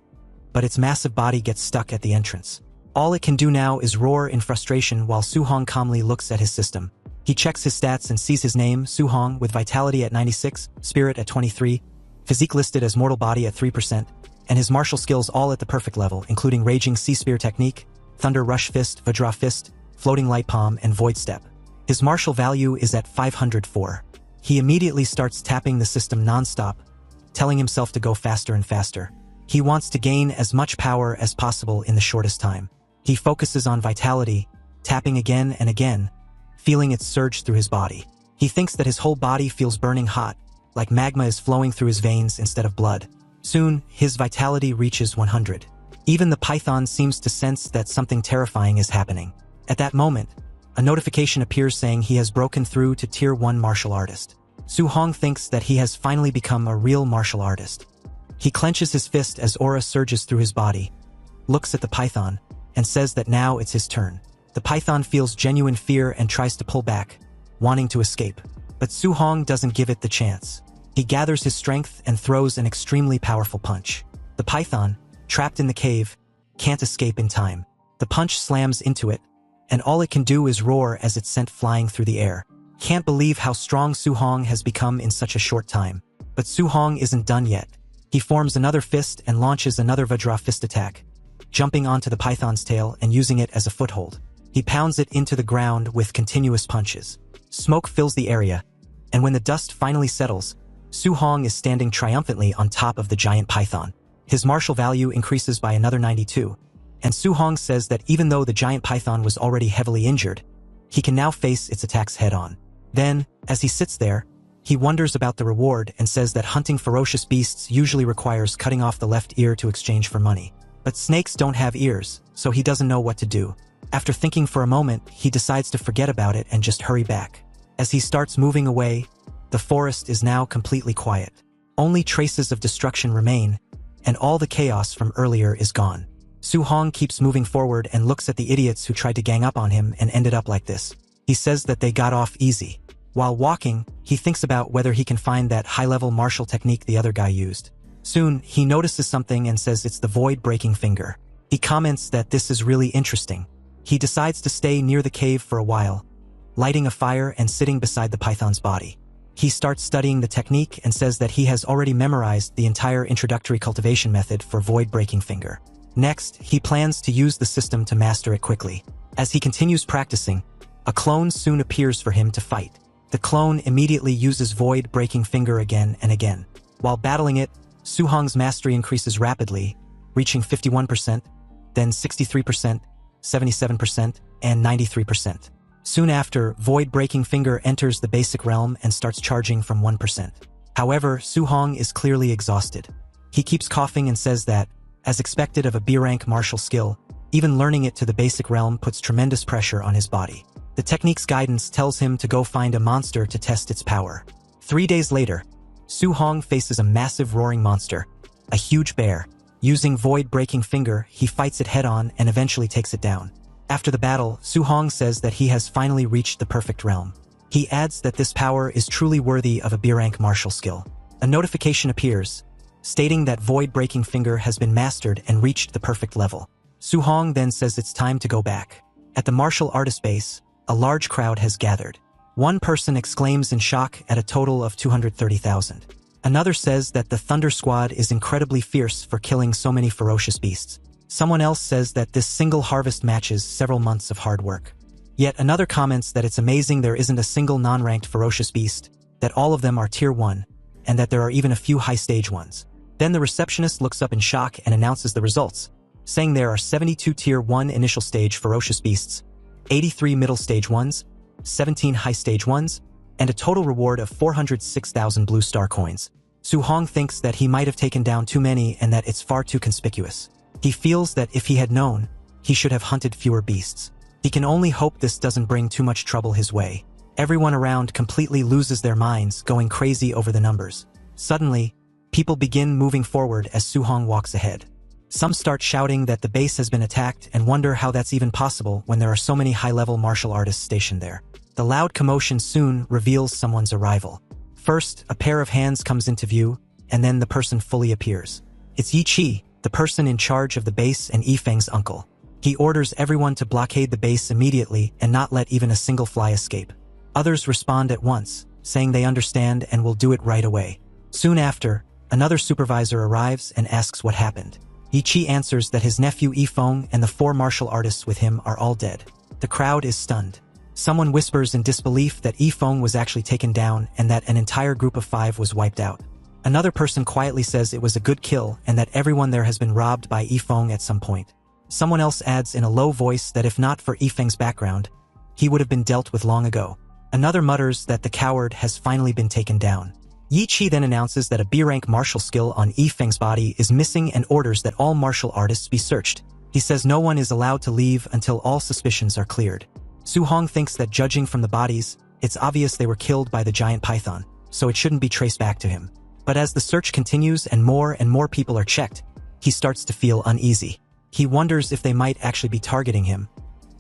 but its massive body gets stuck at the entrance. All it can do now is roar in frustration while Su-hong calmly looks at his system. He checks his stats and sees his name, Su-hong, with vitality at 96, spirit at 23, physique listed as mortal body at 3%, and his martial skills all at the perfect level, including Raging Sea Spear Technique, Thunder Rush Fist, Vajra Fist, Floating Light Palm, and Void Step. His martial value is at 504. He immediately starts tapping the system non-stop, telling himself to go faster and faster. He wants to gain as much power as possible in the shortest time. He focuses on vitality, tapping again and again, feeling it surge through his body. He thinks that his whole body feels burning hot, like magma is flowing through his veins instead of blood. Soon, his vitality reaches 100. Even the python seems to sense that something terrifying is happening. At that moment, a notification appears saying he has broken through to Tier 1 martial artist. Su-hong thinks that he has finally become a real martial artist. He clenches his fist as aura surges through his body, looks at the python, and says that now it's his turn. The python feels genuine fear and tries to pull back, wanting to escape. But Su-hong doesn't give it the chance. He gathers his strength and throws an extremely powerful punch. The python, trapped in the cave, can't escape in time. The punch slams into it, and all it can do is roar as it's sent flying through the air. Can't believe how strong Su-hong has become in such a short time. But Su-hong isn't done yet. He forms another fist and launches another Vajra Fist attack, jumping onto the python's tail and using it as a foothold. He pounds it into the ground with continuous punches. Smoke fills the area, and when the dust finally settles, Su-hong is standing triumphantly on top of the giant python. His martial value increases by another 92, and Su-hong says that even though the giant python was already heavily injured, he can now face its attacks head-on. Then, as he sits there, he wonders about the reward and says that hunting ferocious beasts usually requires cutting off the left ear to exchange for money. But snakes don't have ears, so he doesn't know what to do. After thinking for a moment, he decides to forget about it and just hurry back. As he starts moving away, the forest is now completely quiet. Only traces of destruction remain, and all the chaos from earlier is gone. Su-hong keeps moving forward and looks at the idiots who tried to gang up on him and ended up like this. He says that they got off easy. While walking, he thinks about whether he can find that high-level martial technique the other guy used. Soon, he notices something and says it's the void-breaking finger. He comments that this is really interesting. He decides to stay near the cave for a while, lighting a fire and sitting beside the python's body. He starts studying the technique and says that he has already memorized the entire introductory cultivation method for void-breaking finger. Next, he plans to use the system to master it quickly. As he continues practicing, a clone soon appears for him to fight. The clone immediately uses void-breaking finger again and again. While battling it, Su-hong's mastery increases rapidly, reaching 51%, then 63%, 77%, and 93%. Soon after, Void-Breaking Finger enters the basic realm and starts charging from 1%. However, Su-hong is clearly exhausted. He keeps coughing and says that, as expected of a B-rank martial skill, even learning it to the basic realm puts tremendous pressure on his body. The technique's guidance tells him to go find a monster to test its power. 3 days later, Su-hong faces a massive roaring monster, a huge bear. Using Void-Breaking Finger, he fights it head-on and eventually takes it down. After the battle, Su-hong says that he has finally reached the perfect realm. He adds that this power is truly worthy of a B-rank martial skill. A notification appears, stating that Void-Breaking Finger has been mastered and reached the perfect level. Su-hong then says it's time to go back. At the martial artist base, a large crowd has gathered. One person exclaims in shock at a total of 230,000. Another says that the Thunder Squad is incredibly fierce for killing so many ferocious beasts. Someone else says that this single harvest matches several months of hard work. Yet another comments that it's amazing there isn't a single non-ranked ferocious beast, that all of them are tier 1, and that there are even a few high-stage ones. Then the receptionist looks up in shock and announces the results, saying there are 72 tier 1 initial stage ferocious beasts, 83 middle stage ones, 17 high stage ones, and a total reward of 406,000 blue star coins. Su-hong thinks that he might have taken down too many and that it's far too conspicuous. He feels that if he had known, he should have hunted fewer beasts. He can only hope this doesn't bring too much trouble his way. Everyone around completely loses their minds, going crazy over the numbers. Suddenly, people begin moving forward as Su-hong walks ahead. Some start shouting that the base has been attacked and wonder how that's even possible when there are so many high-level martial artists stationed there. The loud commotion soon reveals someone's arrival. First, a pair of hands comes into view, and then the person fully appears. It's Yi Chi, the person in charge of the base and Yifeng's uncle. He orders everyone to blockade the base immediately and not let even a single fly escape. Others respond at once, saying they understand and will do it right away. Soon after, another supervisor arrives and asks what happened. Yi Chi answers that his nephew Yifeng and the 4 martial artists with him are all dead. The crowd is stunned. Someone whispers in disbelief that Yifeng was actually taken down and that an entire group of 5 was wiped out. Another person quietly says it was a good kill and that everyone there has been robbed by Yifeng at some point. Someone else adds in a low voice that if not for Yifeng's background, he would have been dealt with long ago. Another mutters that the coward has finally been taken down. Yi Chi then announces that a B-rank martial skill on Yifeng's body is missing and orders that all martial artists be searched. He says no one is allowed to leave until all suspicions are cleared. Su-hong thinks that judging from the bodies, it's obvious they were killed by the giant python, so it shouldn't be traced back to him. But as the search continues and more people are checked, he starts to feel uneasy. He wonders if they might actually be targeting him,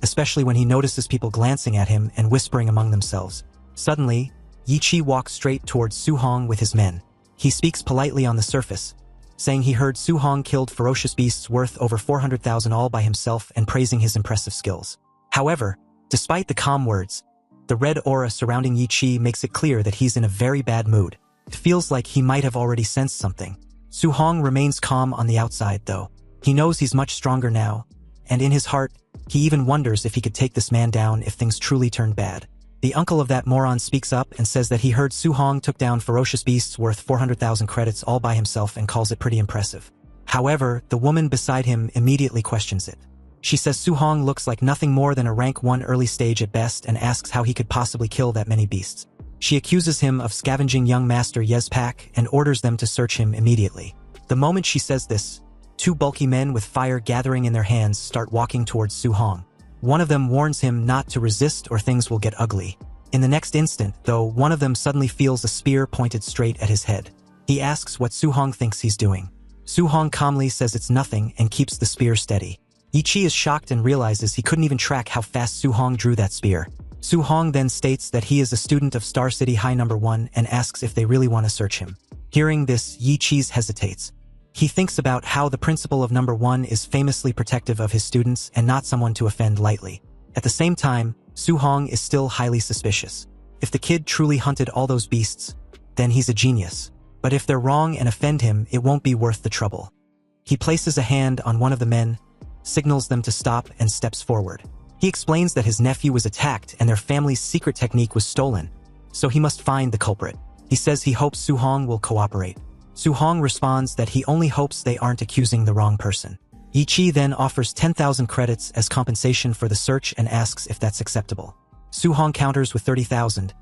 especially when he notices people glancing at him and whispering among themselves. Suddenly, Yi Chi walks straight towards Su-hong with his men. He speaks politely on the surface, saying he heard Su-hong killed ferocious beasts worth over 400,000 all by himself and praising his impressive skills. However, despite the calm words, the red aura surrounding Yi Chi makes it clear that he's in a very bad mood. It feels like he might have already sensed something. Su-hong remains calm on the outside, though. He knows he's much stronger now, and in his heart, he even wonders if he could take this man down if things truly turned bad. The uncle of that moron speaks up and says that he heard Su-hong took down ferocious beasts worth 400,000 credits all by himself and calls it pretty impressive. However, the woman beside him immediately questions it. She says Su-hong looks like nothing more than a rank 1 early stage at best and asks how he could possibly kill that many beasts. She accuses him of scavenging young master Yezpak and orders them to search him immediately. The moment she says this, 2 bulky men with fire gathering in their hands start walking towards Su-hong. One of them warns him not to resist or things will get ugly. In the next instant, though, one of them suddenly feels a spear pointed straight at his head. He asks what Su-hong thinks he's doing. Su-hong calmly says it's nothing and keeps the spear steady. Yi Chi is shocked and realizes he couldn't even track how fast Su-hong drew that spear. Su-hong then states that he is a student of Star City High No. 1 and asks if they really want to search him. Hearing this, Yi Chi hesitates. He thinks about how the principal of No. 1 is famously protective of his students and not someone to offend lightly. At the same time, Su-hong is still highly suspicious. If the kid truly hunted all those beasts, then he's a genius. But if they're wrong and offend him, it won't be worth the trouble. He places a hand on one of the men, signals them to stop, and steps forward. He explains that his nephew was attacked and their family's secret technique was stolen, so he must find the culprit. He says he hopes Su-hong will cooperate. Su Hong responds that he only hopes they aren't accusing the wrong person. Yi Chi then offers 10,000 credits as compensation for the search and asks if that's acceptable. Su Hong counters with 30,000,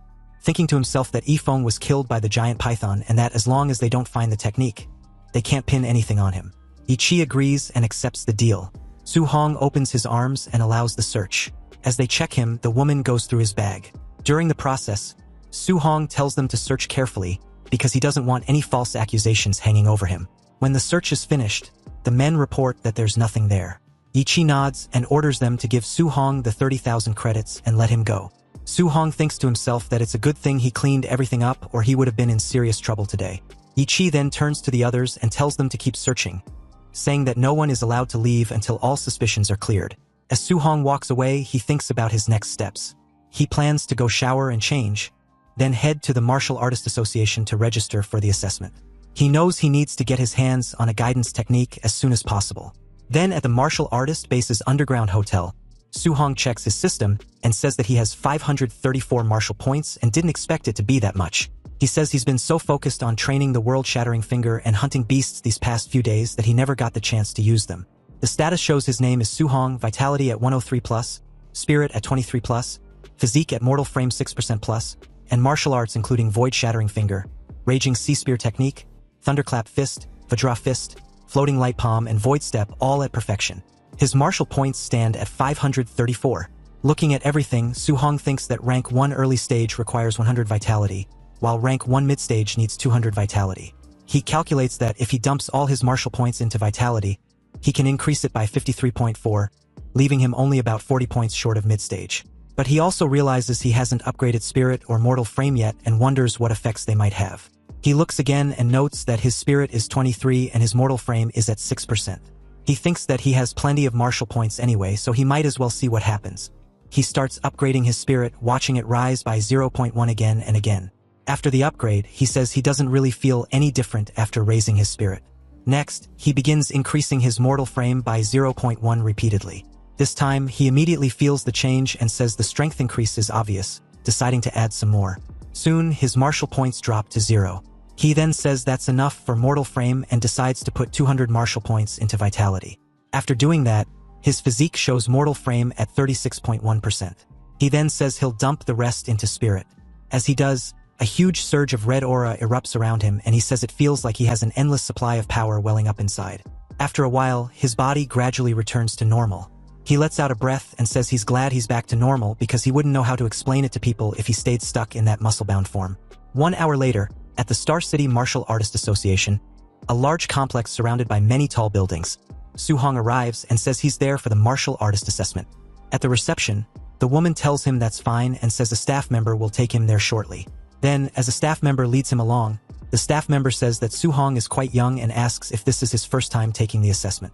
thinking to himself that Yifeng was killed by the giant python and that as long as they don't find the technique, they can't pin anything on him. Yi Chi agrees and accepts the deal. Su Hong opens his arms and allows the search. As they check him, the woman goes through his bag. During the process, Su Hong tells them to search carefully because he doesn't want any false accusations hanging over him. When the search is finished, the men report that there's nothing there. Yi Chi nods and orders them to give Su Hong the 30,000 credits and let him go. Su Hong thinks to himself that it's a good thing he cleaned everything up or he would have been in serious trouble today. Yi Chi then turns to the others and tells them to keep searching, saying that no one is allowed to leave until all suspicions are cleared. As Su Hong walks away, he thinks about his next steps. He plans to go shower and change, then head to the Martial Artist Association to register for the assessment. He knows he needs to get his hands on a guidance technique as soon as possible. Then at the martial artist base's underground hotel, Su Hong checks his system and says that he has 534 martial points and didn't expect it to be that much. He says he's been so focused on training the world-shattering finger and hunting beasts these past few days that he never got the chance to use them. The status shows his name is Su Hong, vitality at 103+, spirit at 23+, physique at mortal frame 6%+, and martial arts including void-shattering finger, raging sea spear technique, thunderclap fist, vajra fist, floating light palm, and void step all at perfection. His martial points stand at 534. Looking at everything, Su Hong thinks that rank 1 early stage requires 100 vitality, while rank 1 mid-stage needs 200 vitality. He calculates that if he dumps all his martial points into vitality, he can increase it by 53.4, leaving him only about 40 points short of mid-stage. But he also realizes he hasn't upgraded spirit or mortal frame yet and wonders what effects they might have. He looks again and notes that his spirit is 23 and his mortal frame is at 6%. He thinks that he has plenty of martial points anyway, so he might as well see what happens. He starts upgrading his spirit, watching it rise by 0.1 again and again. After the upgrade, he says he doesn't really feel any different after raising his spirit. Next, he begins increasing his mortal frame by 0.1 repeatedly. This time, he immediately feels the change and says the strength increase is obvious, deciding to add some more. Soon, his martial points drop to 0. He then says that's enough for mortal frame and decides to put 200 martial points into vitality. After doing that, his physique shows mortal frame at 36.1%. He then says he'll dump the rest into spirit. As he does, a huge surge of red aura erupts around him and he says it feels like he has an endless supply of power welling up inside. After a while, his body gradually returns to normal. He lets out a breath and says he's glad he's back to normal because he wouldn't know how to explain it to people if he stayed stuck in that muscle-bound form. 1 hour later, at the Star City Martial Artist Association, a large complex surrounded by many tall buildings, Su Hong arrives and says he's there for the martial artist assessment. At the reception, the woman tells him that's fine and says a staff member will take him there shortly. Then, as a staff member leads him along, the staff member says that Su Hong is quite young and asks if this is his first time taking the assessment.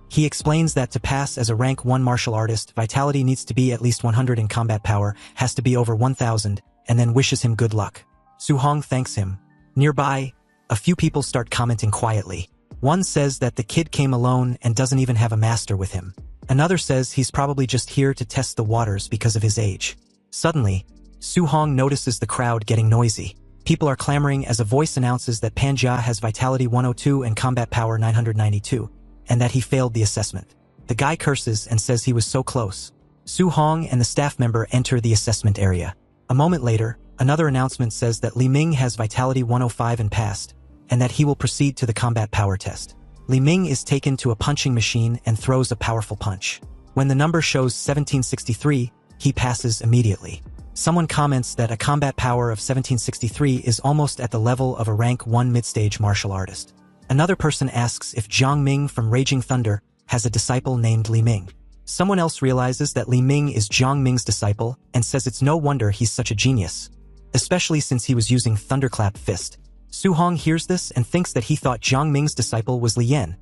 He explains that to pass as a rank 1 martial artist, vitality needs to be at least 100 and combat power has to be over 1000, and then wishes him good luck. Su Hong thanks him. Nearby, a few people start commenting quietly. One says that the kid came alone and doesn't even have a master with him. Another says he's probably just here to test the waters because of his age. Suddenly, Su Hong notices the crowd getting noisy. People are clamoring as a voice announces that Panjia has vitality 102 and combat power 992, and that he failed the assessment. The guy curses and says he was so close. Su Hong and the staff member enter the assessment area. A moment later, another announcement says that Li Ming has vitality 105 and passed, and that he will proceed to the combat power test. Li Ming is taken to a punching machine and throws a powerful punch. When the number shows 1763, he passes immediately. Someone comments that a combat power of 1763 is almost at the level of a rank 1 mid-stage martial artist. Another person asks if Jiang Ming from Raging Thunder has a disciple named Li Ming. Someone else realizes that Li Ming is Jiang Ming's disciple and says it's no wonder he's such a genius, especially since he was using Thunderclap Fist. Su Hong hears this and thinks that he thought Jiang Ming's disciple was Li Yan,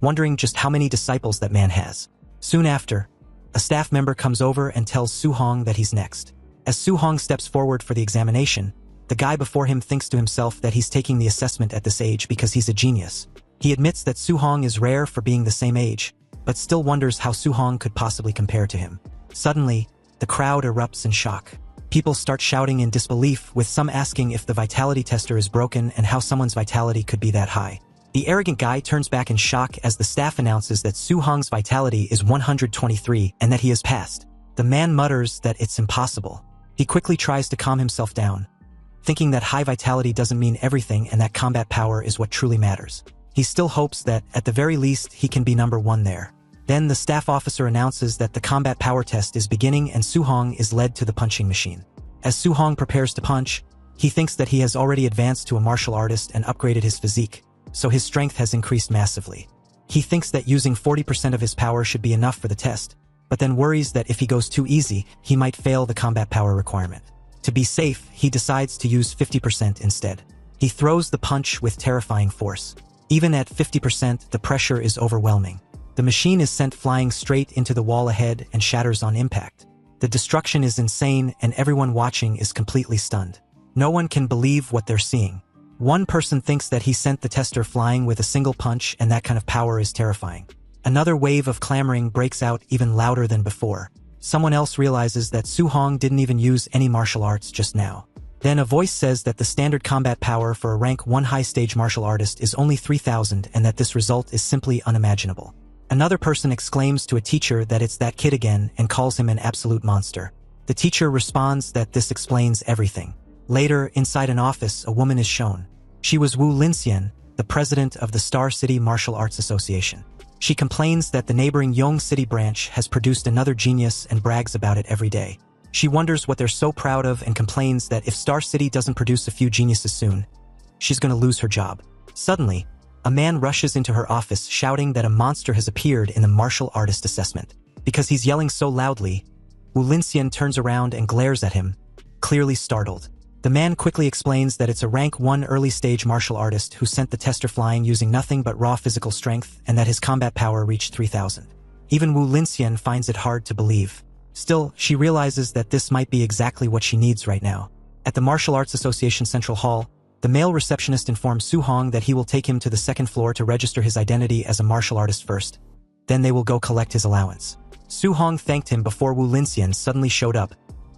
wondering just how many disciples that man has. Soon after, a staff member comes over and tells Su Hong that he's next. As Su Hong steps forward for the examination, the guy before him thinks to himself that he's taking the assessment at this age because he's a genius. He admits that Su Hong is rare for being the same age, but still wonders how Su Hong could possibly compare to him. Suddenly, the crowd erupts in shock. People start shouting in disbelief, with some asking if the vitality tester is broken and how someone's vitality could be that high. The arrogant guy turns back in shock as the staff announces that Su-hong's vitality is 123 and that he has passed. The man mutters that it's impossible. He quickly tries to calm himself down, thinking that high vitality doesn't mean everything and that combat power is what truly matters. He still hopes that, at the very least, he can be number one there. Then the staff officer announces that the combat power test is beginning and Su-hong is led to the punching machine. As Su-hong prepares to punch, he thinks that he has already advanced to a martial artist and upgraded his physique, so his strength has increased massively. He thinks that using 40% of his power should be enough for the test, but then worries that if he goes too easy, he might fail the combat power requirement. To be safe, he decides to use 50% instead. He throws the punch with terrifying force. Even at 50%, the pressure is overwhelming. The machine is sent flying straight into the wall ahead and shatters on impact. The destruction is insane and everyone watching is completely stunned. No one can believe what they're seeing. One person thinks that he sent the tester flying with a single punch and that kind of power is terrifying. Another wave of clamoring breaks out even louder than before. Someone else realizes that Su-hong didn't even use any martial arts just now. Then a voice says that the standard combat power for a rank 1 high-stage martial artist is only 3,000 and that this result is simply unimaginable. Another person exclaims to a teacher that it's that kid again and calls him an absolute monster. The teacher responds that this explains everything. Later, inside an office, a woman is shown. She was Wu Linxian, the president of the Star City Martial Arts Association. She complains that the neighboring Yong City branch has produced another genius and brags about it every day. She wonders what they're so proud of and complains that if Star City doesn't produce a few geniuses soon, she's going to lose her job. Suddenly, a man rushes into her office shouting that a monster has appeared in the martial artist assessment. Because he's yelling so loudly, Wu Linxian turns around and glares at him, clearly startled. The man quickly explains that it's a rank 1 early-stage martial artist who sent the tester flying using nothing but raw physical strength and that his combat power reached 3,000. Even Wu Linxian finds it hard to believe. Still, she realizes that this might be exactly what she needs right now. At the Martial Arts Association Central Hall, the male receptionist informs Su-hong that he will take him to the second floor to register his identity as a martial artist first. Then they will go collect his allowance. Su-hong thanked him before Wu Linxian suddenly showed up,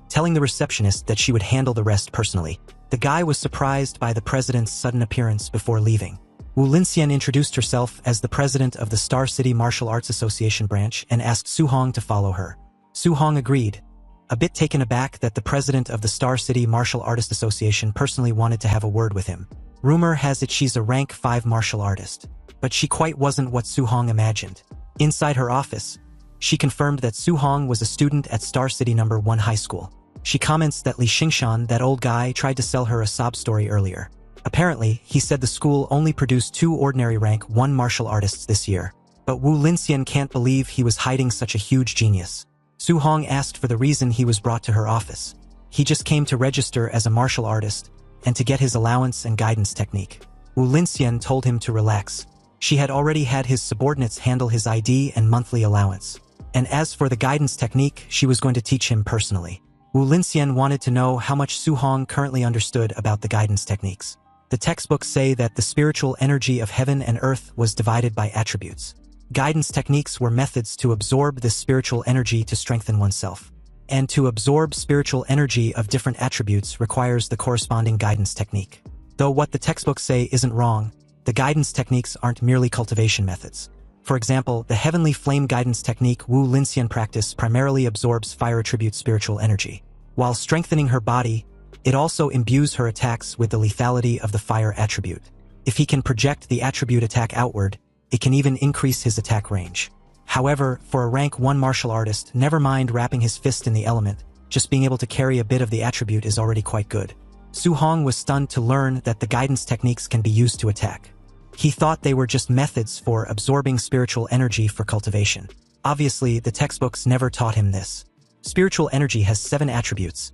telling the receptionist that she would handle the rest personally. The guy was surprised by the president's sudden appearance before leaving. Wu Linxian introduced herself as the president of the Star City Martial Arts Association branch and asked Su-hong to follow her. Su-hong agreed, a bit taken aback that the president of the Star City Martial Artist Association personally wanted to have a word with him. Rumor has it she's a rank 5 martial artist, but she quite wasn't what Su-hong imagined. Inside her office, she confirmed that Su-hong was a student at Star City No. 1 High School. She comments that Li Xingshan, that old guy, tried to sell her a sob story earlier. Apparently, he said the school only produced 2 ordinary rank 1 martial artists this year. But Wu Linxian can't believe he was hiding such a huge genius. Su-hong asked for the reason he was brought to her office. He just came to register as a martial artist and to get his allowance and guidance technique. Wu Linxian told him to relax. She had already had his subordinates handle his ID and monthly allowance. And as for the guidance technique, she was going to teach him personally. Wu Linxian wanted to know how much Su-hong currently understood about the guidance techniques. The textbooks say that the spiritual energy of heaven and earth was divided by attributes. Guidance techniques were methods to absorb this spiritual energy to strengthen oneself. And to absorb spiritual energy of different attributes requires the corresponding guidance technique. Though what the textbooks say isn't wrong, the guidance techniques aren't merely cultivation methods. For example, the Heavenly Flame Guidance Technique Wu Linxian practice primarily absorbs fire attribute spiritual energy. While strengthening her body, it also imbues her attacks with the lethality of the fire attribute. If he can project the attribute attack outward, it can even increase his attack range. However, for a rank 1 martial artist, never mind wrapping his fist in the element, just being able to carry a bit of the attribute is already quite good. Su-hong was stunned to learn that the guidance techniques can be used to attack. He thought they were just methods for absorbing spiritual energy for cultivation. Obviously, the textbooks never taught him this. Spiritual energy has 7 attributes: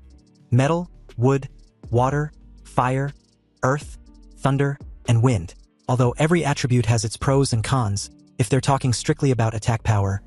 metal, wood, water, fire, earth, thunder, and wind. Although every attribute has its pros and cons, if they're talking strictly about attack power,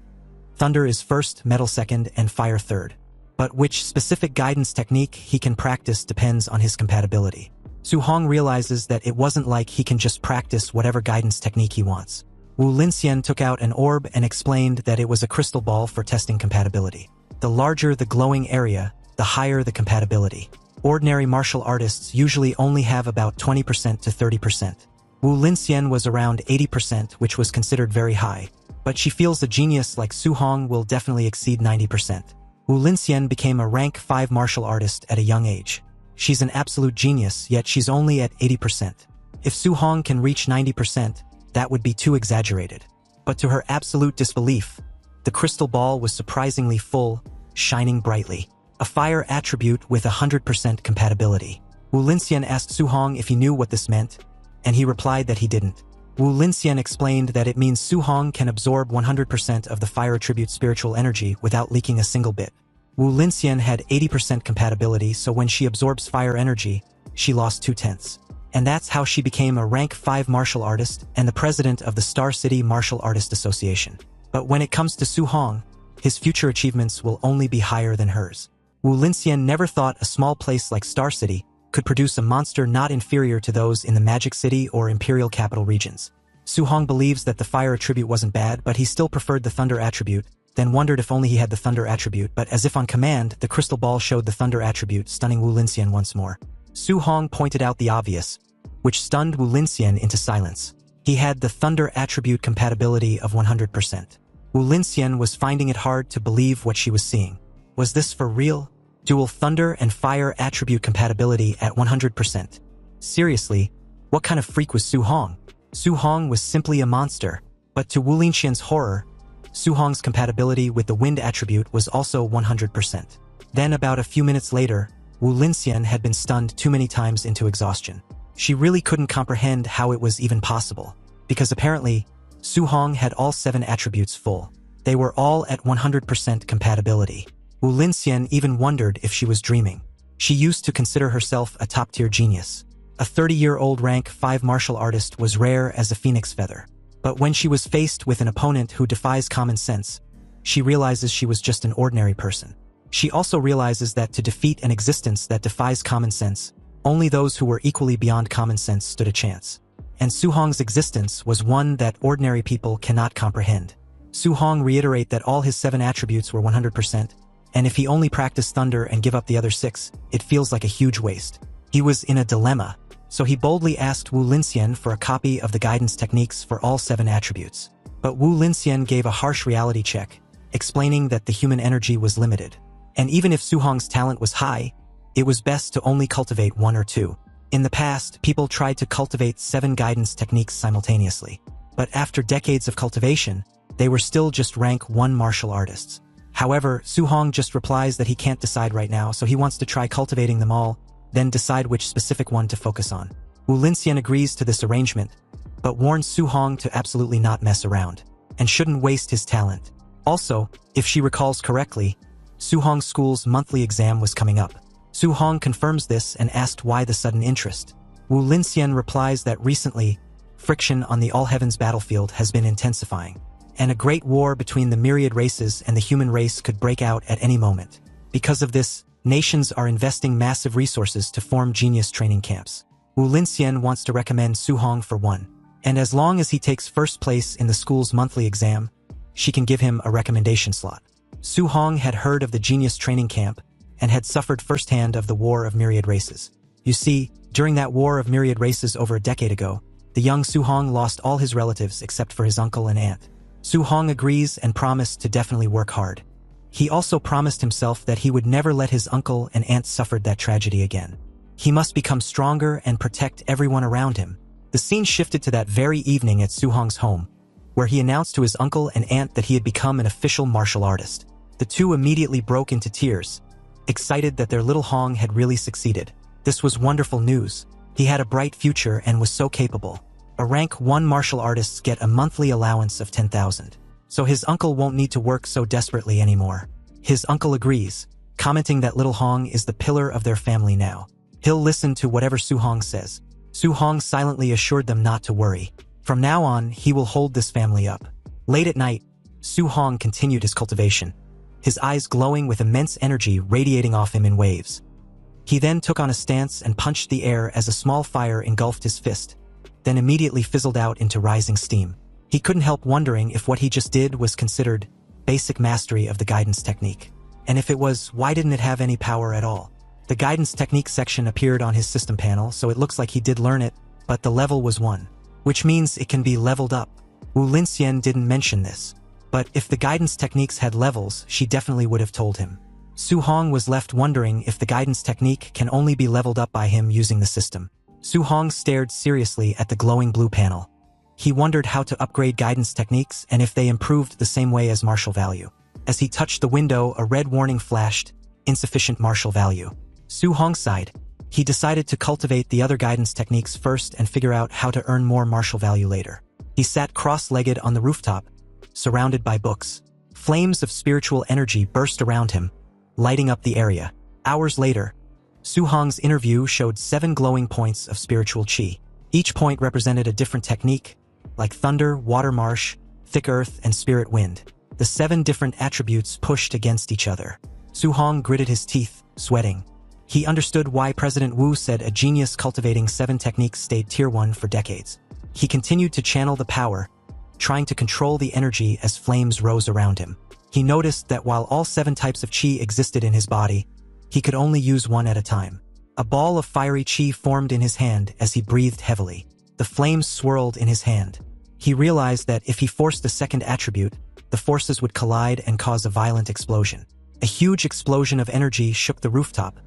thunder is first, metal second, and fire third. But which specific guidance technique he can practice depends on his compatibility. Su-hong realizes that it wasn't like he can just practice whatever guidance technique he wants. Wu Linxian took out an orb and explained that it was a crystal ball for testing compatibility. The larger the glowing area, the higher the compatibility. Ordinary martial artists usually only have about 20% to 30%. Wu Linxian was around 80%, which was considered very high. But she feels a genius like Su Hong will definitely exceed 90%. Wu Linxian became a rank 5 martial artist at a young age. She's an absolute genius, yet she's only at 80%. If Su Hong can reach 90%, that would be too exaggerated. But to her absolute disbelief, the crystal ball was surprisingly full, shining brightly. A fire attribute with 100% compatibility. Wu Linxian asked Su Hong if he knew what this meant, and he replied that he didn't. Wu Linxian explained that it means Su Hong can absorb 100% of the fire attribute spiritual energy without leaking a single bit. Wu Linxian had 80% compatibility, so when she absorbs fire energy, she lost 2/10. And that's how she became a rank 5 martial artist and the president of the Star City Martial Artist Association. But when it comes to Su Hong, his future achievements will only be higher than hers. Wu Linxian never thought a small place like Star City could produce a monster not inferior to those in the Magic City or Imperial Capital regions. Su Hong believes that the fire attribute wasn't bad, but he still preferred the thunder attribute, then wondered if only he had the thunder attribute, but as if on command, the crystal ball showed the thunder attribute, stunning Wu Linxian once more. Su Hong pointed out the obvious, which stunned Wu Linxian into silence. He had the thunder attribute compatibility of 100%. Wu Linxian was finding it hard to believe what she was seeing. Was this for real? Dual thunder and fire attribute compatibility at 100%. Seriously, what kind of freak was Su Hong? Su Hong was simply a monster, but to Wu Linxian's horror, Su Hong's compatibility with the wind attribute was also 100%. Then about a few minutes later, Wu Linxian had been stunned too many times into exhaustion. She really couldn't comprehend how it was even possible, because apparently, Su Hong had all 7 attributes full. They were all at 100% compatibility. Wu Linxian even wondered if she was dreaming. She used to consider herself a top-tier genius. A 30-year-old rank 5 martial artist was rare as a phoenix feather. But when she was faced with an opponent who defies common sense, she realizes she was just an ordinary person. She also realizes that to defeat an existence that defies common sense, only those who were equally beyond common sense stood a chance. And Su Hong's existence was one that ordinary people cannot comprehend. Su Hong reiterated that all his 7 attributes were 100%, and if he only practiced thunder and give up the other 6, it feels like a huge waste. He was in a dilemma, so he boldly asked Wu Linxian for a copy of the guidance techniques for all 7 attributes. But Wu Linxian gave a harsh reality check, explaining that the human energy was limited. And even if Su Hong's talent was high, it was best to only cultivate 1 or 2. In the past, people tried to cultivate 7 guidance techniques simultaneously. But after decades of cultivation, they were still just rank 1 martial artists. However, Su Hong just replies that he can't decide right now, so he wants to try cultivating them all, then decide which specific one to focus on. Wu Linxian agrees to this arrangement, but warns Su Hong to absolutely not mess around, and shouldn't waste his talent. Also, if she recalls correctly, Su Hong's school's monthly exam was coming up. Su Hong confirms this and asked why the sudden interest. Wu Linxian replies that recently, friction on the All Heavens battlefield has been intensifying, and a great war between the myriad races and the human race could break out at any moment. Because of this, nations are investing massive resources to form genius training camps. Wu Linxian wants to recommend Su Hong for one, and as long as he takes first place in the school's monthly exam, she can give him a recommendation slot. Su Hong had heard of the genius training camp and had suffered firsthand of the War of Myriad Races. You see, during that War of Myriad Races over a decade ago, the young Su Hong lost all his relatives except for his uncle and aunt. Su Hong agrees and promised to definitely work hard. He also promised himself that he would never let his uncle and aunt suffer that tragedy again. He must become stronger and protect everyone around him. The scene shifted to that very evening at Su Hong's home, where he announced to his uncle and aunt that he had become an official martial artist. The two immediately broke into tears, excited that their little Hong had really succeeded. This was wonderful news. He had a bright future and was so capable. A rank 1 martial artists get a monthly allowance of 10,000. So his uncle won't need to work so desperately anymore. His uncle agrees, commenting that little Hong is the pillar of their family now. He'll listen to whatever Su Hong says. Su Hong silently assured them not to worry. From now on, he will hold this family up. Late at night, Su Hong continued his cultivation, his eyes glowing with immense energy radiating off him in waves. He then took on a stance and punched the air as a small fire engulfed his fist, then immediately fizzled out into rising steam. He couldn't help wondering if what he just did was considered basic mastery of the guidance technique. And if it was, why didn't it have any power at all? The guidance technique section appeared on his system panel, so it looks like he did learn it, but the level was 1, which means it can be leveled up. Wu Linxian didn't mention this, but if the guidance techniques had levels, she definitely would have told him. Su Hong was left wondering if the guidance technique can only be leveled up by him using the system. Su Hong stared seriously at the glowing blue panel. He wondered how to upgrade guidance techniques and if they improved the same way as martial value. As he touched the window, a red warning flashed, insufficient martial value. Su Hong sighed. He decided to cultivate the other guidance techniques first and figure out how to earn more martial value later. He sat cross-legged on the rooftop, surrounded by books. Flames of spiritual energy burst around him, lighting up the area. Hours later, Su Hong's inner view showed 7 glowing points of spiritual qi. Each point represented a different technique, like thunder, water marsh, thick earth, and spirit wind. The 7 different attributes pushed against each other. Su Hong gritted his teeth, sweating. He understood why President Wu said a genius cultivating 7 techniques stayed Tier 1 for decades. He continued to channel the power, trying to control the energy as flames rose around him. He noticed that while all 7 types of qi existed in his body, he could only use one at a time. A ball of fiery qi formed in his hand as he breathed heavily. The flames swirled in his hand. He realized that if he forced the second attribute, the forces would collide and cause a violent explosion. A huge explosion of energy shook the rooftop,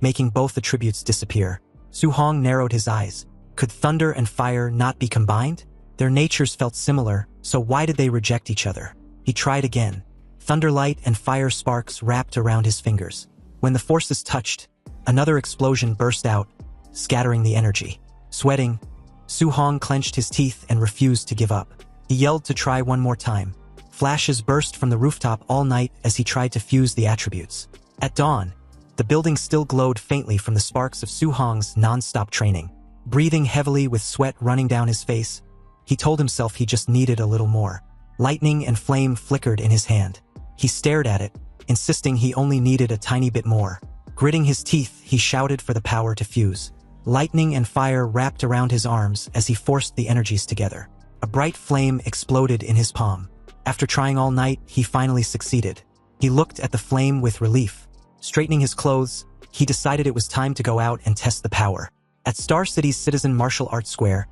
making both attributes disappear. Su Hong narrowed his eyes. Could thunder and fire not be combined? Their natures felt similar, so why did they reject each other? He tried again. Thunderlight and fire sparks wrapped around his fingers. When the forces touched, another explosion burst out, scattering the energy. Sweating, Su Hong clenched his teeth and refused to give up. He yelled to try one more time. Flashes burst from the rooftop all night as he tried to fuse the attributes. At dawn, the building still glowed faintly from the sparks of Su Hong's non-stop training. Breathing heavily with sweat running down his face, he told himself he just needed a little more. Lightning and flame flickered in his hand. He stared at it, insisting he only needed a tiny bit more. Gritting his teeth, he shouted for the power to fuse. Lightning and fire wrapped around his arms as he forced the energies together. A bright flame exploded in his palm. After trying all night, he finally succeeded. He looked at the flame with relief. Straightening his clothes, he decided it was time to go out and test the power. At Star City's Citizen Martial Arts Square,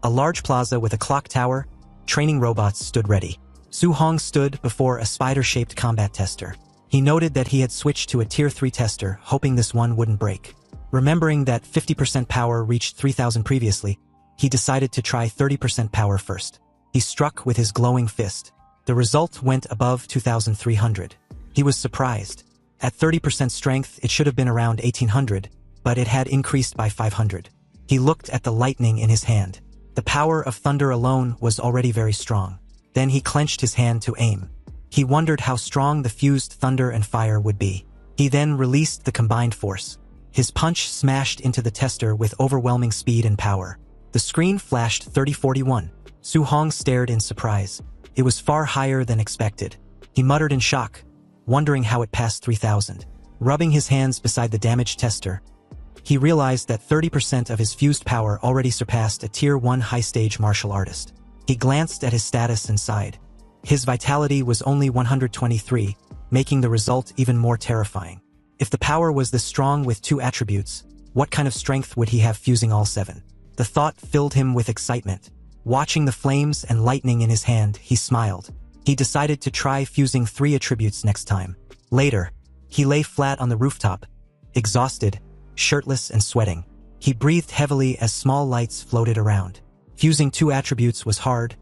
a large plaza with a clock tower, training robots stood ready. Su Hong stood before a spider-shaped combat tester. He noted that he had switched to a Tier 3 tester, hoping this one wouldn't break. Remembering that 50% power reached 3,000 previously, he decided to try 30% power first. He struck with his glowing fist. The result went above 2,300. He was surprised. At 30% strength, it should have been around 1,800, but it had increased by 500. He looked at the lightning in his hand. The power of thunder alone was already very strong. Then he clenched his hand to aim. He wondered how strong the fused thunder and fire would be. He then released the combined force. His punch smashed into the tester with overwhelming speed and power. The screen flashed 3041. Su Hong stared in surprise. It was far higher than expected. He muttered in shock, wondering how it passed 3,000. Rubbing his hands beside the damaged tester, he realized that 30% of his fused power already surpassed a Tier 1 high-stage martial artist. He glanced at his status and sighed. His vitality was only 123, making the result even more terrifying. If the power was this strong with 2 attributes, what kind of strength would he have fusing all 7? The thought filled him with excitement. Watching the flames and lightning in his hand, he smiled. He decided to try fusing 3 attributes next time. Later, he lay flat on the rooftop, exhausted, shirtless and sweating. He breathed heavily as small lights floated around. Fusing 2 attributes was hard,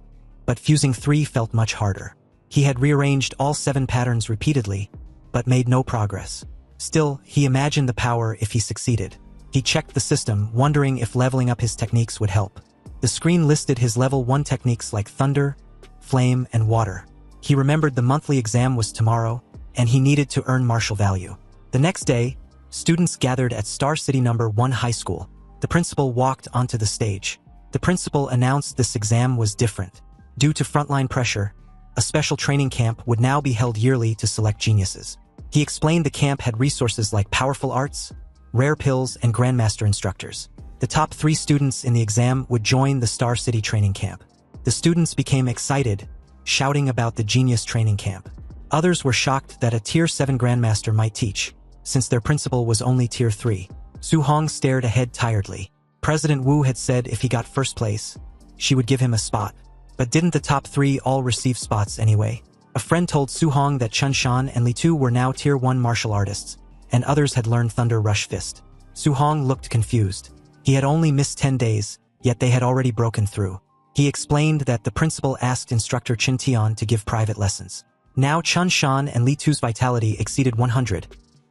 but fusing 3 felt much harder. He had rearranged all 7 patterns repeatedly, but made no progress. Still, he imagined the power if he succeeded. He checked the system, wondering if leveling up his techniques would help. The screen listed his level 1 techniques like thunder, flame, and water. He remembered the monthly exam was tomorrow, and he needed to earn martial value. The next day, students gathered at Star City No. 1 High School. The principal walked onto the stage. The principal announced this exam was different. Due to frontline pressure, a special training camp would now be held yearly to select geniuses. He explained the camp had resources like powerful arts, rare pills, and grandmaster instructors. The top 3 students in the exam would join the Star City training camp. The students became excited, shouting about the genius training camp. Others were shocked that a Tier 7 Grandmaster might teach, since their principal was only Tier 3. Su Hong stared ahead tiredly. President Wu had said if he got first place, she would give him a spot. But didn't the top 3 all receive spots anyway? A friend told Su Hong that Chun Shan and Li Tu were now Tier 1 martial artists, and others had learned Thunder Rush Fist. Su Hong looked confused. He had only missed 10 days, yet they had already broken through. He explained that the principal asked instructor Chin Tian to give private lessons. Now Chun Shan and Li Tu's vitality exceeded 100,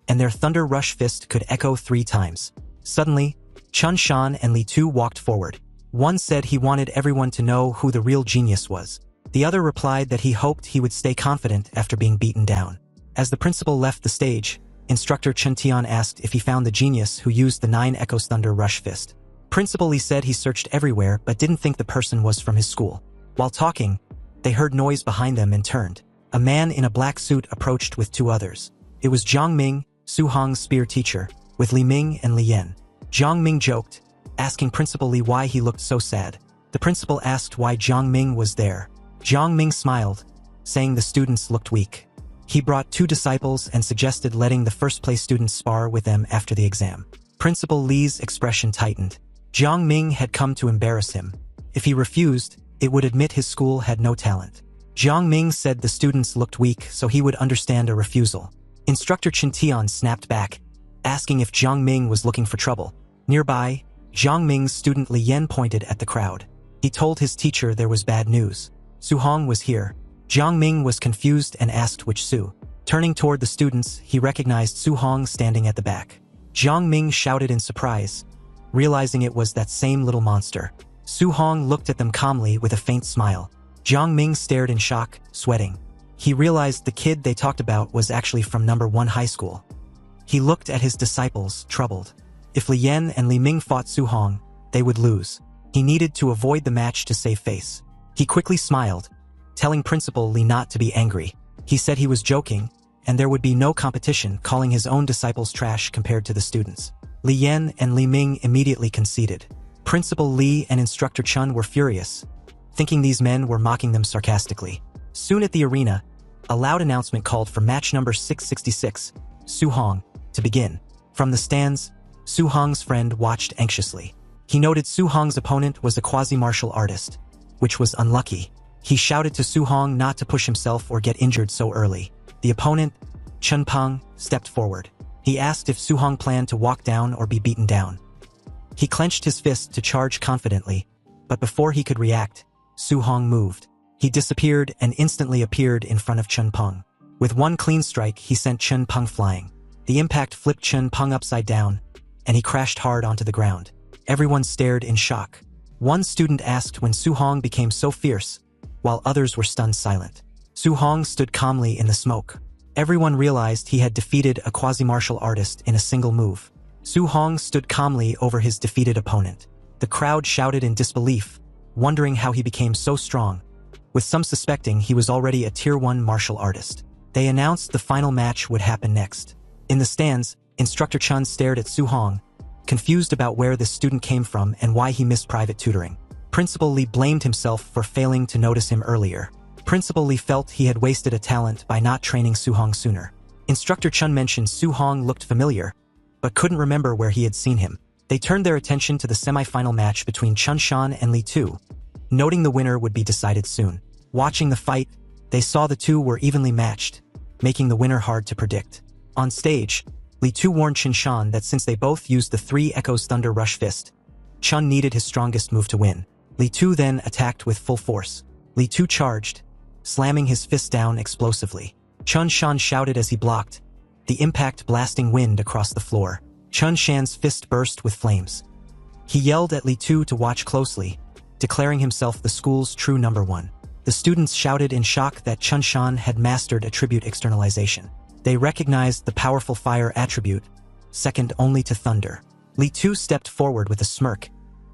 and their Thunder Rush Fist could echo 3 times. Suddenly, Chun Shan and Li Tu walked forward. One said he wanted everyone to know who the real genius was. The other replied that he hoped he would stay confident after being beaten down. As the principal left the stage, instructor Chen Tian asked if he found the genius who used the 9 Echoes Thunder Rush Fist. Principal Li said he searched everywhere but didn't think the person was from his school. While talking, they heard noise behind them and turned. A man in a black suit approached with 2 others. It was Jiang Ming, Su Hong's spear teacher, with Li Ming and Li Yan. Jiang Ming joked, asking Principal Li why he looked so sad. The principal asked why Jiang Ming was there. Jiang Ming smiled, saying the students looked weak. He brought 2 disciples and suggested letting the first-place students spar with them after the exam. Principal Li's expression tightened. Jiang Ming had come to embarrass him. If he refused, it would admit his school had no talent. Jiang Ming said the students looked weak so he would understand a refusal. Instructor Chin Tian snapped back, asking if Jiang Ming was looking for trouble. Nearby, Jiang Ming's student Li Yan pointed at the crowd. He told his teacher there was bad news. Su Hong was here. Jiang Ming was confused and asked which Su. Turning toward the students, he recognized Su Hong standing at the back. Jiang Ming shouted in surprise, realizing it was that same little monster. Su Hong looked at them calmly with a faint smile. Jiang Ming stared in shock, sweating. He realized the kid they talked about was actually from number 1 high school. He looked at his disciples, troubled. If Li Yan and Li Ming fought Su Hong, they would lose. He needed to avoid the match to save face. He quickly smiled, telling Principal Li not to be angry. He said he was joking, and there would be no competition, calling his own disciples trash compared to the students. Li Yan and Li Ming immediately conceded. Principal Li and Instructor Chun were furious, thinking these men were mocking them sarcastically. Soon at the arena, a loud announcement called for match number 666, Su Hong, to begin. From the stands, Su Hong's friend watched anxiously. He noted Su Hong's opponent was a quasi-martial artist, which was unlucky. He shouted to Su Hong not to push himself or get injured so early. The opponent, Chun Peng, stepped forward. He asked if Su Hong planned to walk down or be beaten down. He clenched his fist to charge confidently, but before he could react, Su Hong moved. He disappeared and instantly appeared in front of Chun Peng. With one clean strike, he sent Chun Peng flying. The impact flipped Chun Peng upside down, and he crashed hard onto the ground. Everyone stared in shock. One student asked when Su Hong became so fierce, while others were stunned silent. Su Hong stood calmly in the smoke. Everyone realized he had defeated a quasi-martial artist in a single move. Su Hong stood calmly over his defeated opponent. The crowd shouted in disbelief, wondering how he became so strong, with some suspecting he was already a Tier 1 martial artist. They announced the final match would happen next. In the stands, Instructor Chun stared at Su Hong, confused about where this student came from and why he missed private tutoring. Principal Li blamed himself for failing to notice him earlier. Principal Li felt he had wasted a talent by not training Su Hong sooner. Instructor Chun mentioned Su Hong looked familiar, but couldn't remember where he had seen him. They turned their attention to the semi-final match between Chun Shan and Li Tu, noting the winner would be decided soon. Watching the fight, they saw the two were evenly matched, making the winner hard to predict. On stage, Li Tu warned Chun Shan that since they both used the 3 Echoes Thunder Rush Fist, Chun needed his strongest move to win. Li Tu then attacked with full force. Li Tu charged, slamming his fist down explosively. Chun Shan shouted as he blocked, the impact blasting wind across the floor. Chun Shan's fist burst with flames. He yelled at Li Tu to watch closely, declaring himself the school's true number 1. The students shouted in shock that Chun Shan had mastered attribute externalization. They recognized the powerful fire attribute, second only to thunder. Li Tu stepped forward with a smirk,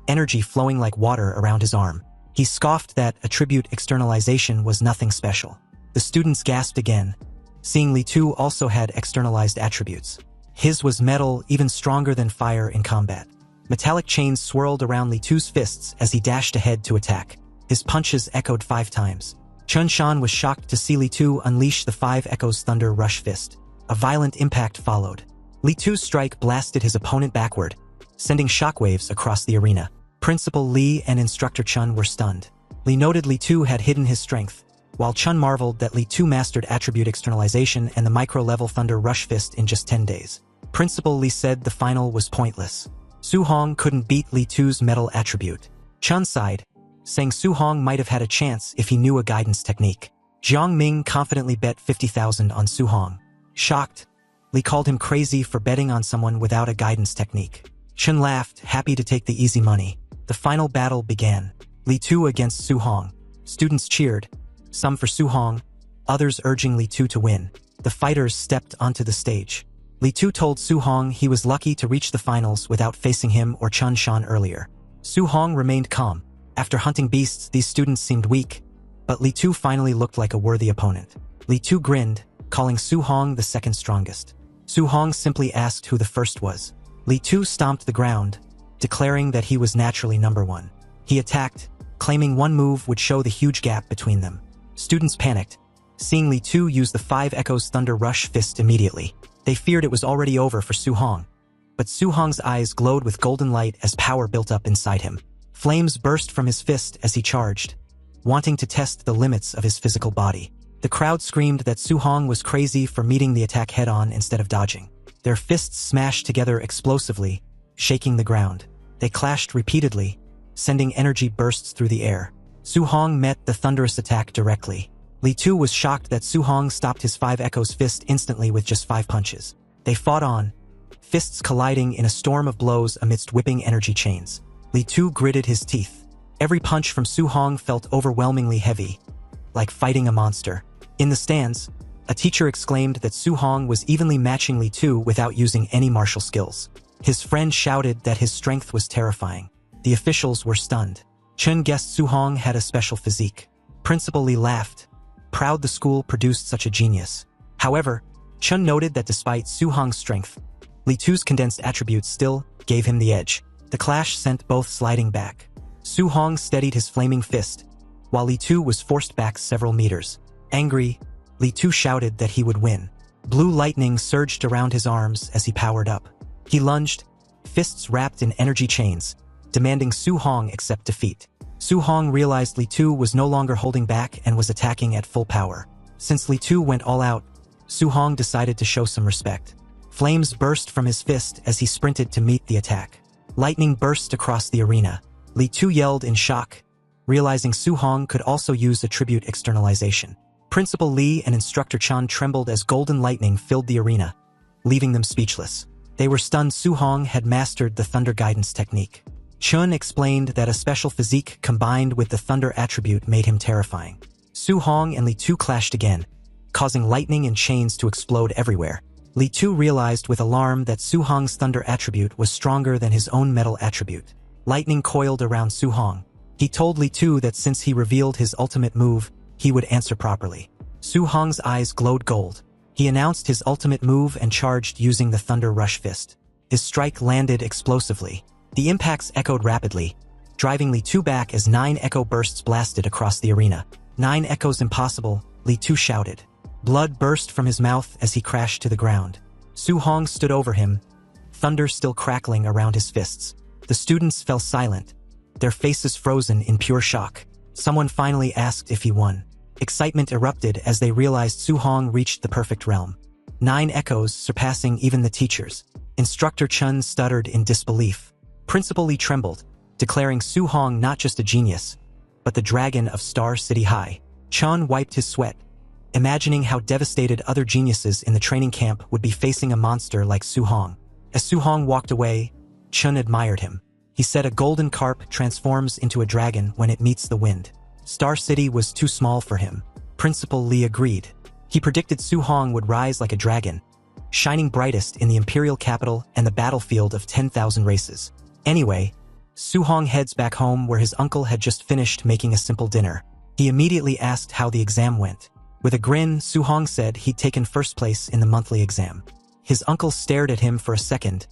energy flowing like water around his arm. He scoffed that attribute externalization was nothing special. The students gasped again, seeing Li Tu also had externalized attributes. His was metal, even stronger than fire in combat. Metallic chains swirled around Li Tu's fists as he dashed ahead to attack. His punches echoed 5 times. Chun Shan was shocked to see Li Tu unleash the 5 Echoes Thunder Rush Fist. A violent impact followed. Li Tu's strike blasted his opponent backward, sending shockwaves across the arena. Principal Li and Instructor Chun were stunned. Li noted Li Tu had hidden his strength, while Chun marveled that Li Tu mastered attribute externalization and the micro-level Thunder Rush Fist in just 10 days. Principal Li said the final was pointless. Su Hong couldn't beat Li Tu's metal attribute. Chun sighed, saying Su Hong might have had a chance if he knew a guidance technique. Jiang Ming confidently bet 50,000 on Su Hong. Shocked, Li called him crazy for betting on someone without a guidance technique. Chun laughed, happy to take the easy money. The final battle began. Li Tu against Su Hong. Students cheered, some for Su Hong, others urging Li Tu to win. The fighters stepped onto the stage. Li Tu told Su Hong he was lucky to reach the finals without facing him or Chun Shan earlier. Su Hong remained calm. After hunting beasts, these students seemed weak, but Li Tu finally looked like a worthy opponent. Li Tu grinned, calling Su Hong the second strongest. Su Hong simply asked who the first was. Li Tu stomped the ground, declaring that he was naturally number one. He attacked, claiming one move would show the huge gap between them. Students panicked, seeing Li Tu use the 5 Echoes Thunder Rush Fist immediately. They feared it was already over for Su Hong. But Su Hong's eyes glowed with golden light as power built up inside him. Flames burst from his fist as he charged, wanting to test the limits of his physical body. The crowd screamed that Su Hong was crazy for meeting the attack head-on instead of dodging. Their fists smashed together explosively, shaking the ground. They clashed repeatedly, sending energy bursts through the air. Su Hong met the thunderous attack directly. Li Tu was shocked that Su Hong stopped his 5 Echoes fist instantly with just 5 punches. They fought on, fists colliding in a storm of blows amidst whipping energy chains. Li Tu gritted his teeth. Every punch from Su Hong felt overwhelmingly heavy, like fighting a monster. In the stands, a teacher exclaimed that Su Hong was evenly matching Li Tu without using any martial skills. His friend shouted that his strength was terrifying. The officials were stunned. Chun guessed Su Hong had a special physique. Principal Li laughed, proud the school produced such a genius. However, Chun noted that despite Su Hong's strength, Li Tu's condensed attributes still gave him the edge. The clash sent both sliding back. Su Hong steadied his flaming fist, while Li Tu was forced back several meters. Angry, Li Tu shouted that he would win. Blue lightning surged around his arms as he powered up. He lunged, fists wrapped in energy chains, demanding Su Hong accept defeat. Su Hong realized Li Tu was no longer holding back and was attacking at full power. Since Li Tu went all out, Su Hong decided to show some respect. Flames burst from his fist as he sprinted to meet the attack. Lightning burst across the arena. Li Tu yelled in shock, realizing Su Hong could also use attribute externalization. Principal Li and Instructor Chun trembled as golden lightning filled the arena, leaving them speechless. They were stunned Su Hong had mastered the Thunder Guidance technique. Chun explained that a special physique combined with the Thunder attribute made him terrifying. Su Hong and Li Tu clashed again, causing lightning and chains to explode everywhere. Li Tu realized with alarm that Su Hong's Thunder attribute was stronger than his own metal attribute. Lightning coiled around Su Hong. He told Li Tu that since he revealed his ultimate move, he would answer properly. Su Hong's eyes glowed gold. He announced his ultimate move and charged using the Thunder Rush Fist. His strike landed explosively. The impacts echoed rapidly, driving Li Tu back as 9 echo bursts blasted across the arena. 9 echoes impossible, Li Tu shouted. Blood burst from his mouth as he crashed to the ground. Su Hong stood over him, thunder still crackling around his fists. The students fell silent, their faces frozen in pure shock. Someone finally asked if he won. Excitement erupted as they realized Su Hong reached the perfect realm. 9 echoes surpassing even the teachers. Instructor Chun stuttered in disbelief. Principal Li trembled, declaring Su Hong not just a genius, but the dragon of Star City High. Chun wiped his sweat, imagining how devastated other geniuses in the training camp would be facing a monster like Su Hong. As Su Hong walked away, Chun admired him. He said a golden carp transforms into a dragon when it meets the wind. Star City was too small for him. Principal Li agreed. He predicted Su Hong would rise like a dragon, shining brightest in the imperial capital and the battlefield of 10,000 races. Anyway, Su Hong heads back home where his uncle had just finished making a simple dinner. He immediately asked how the exam went. With a grin, Su Hong said he'd taken first place in the monthly exam. His uncle stared at him for a second,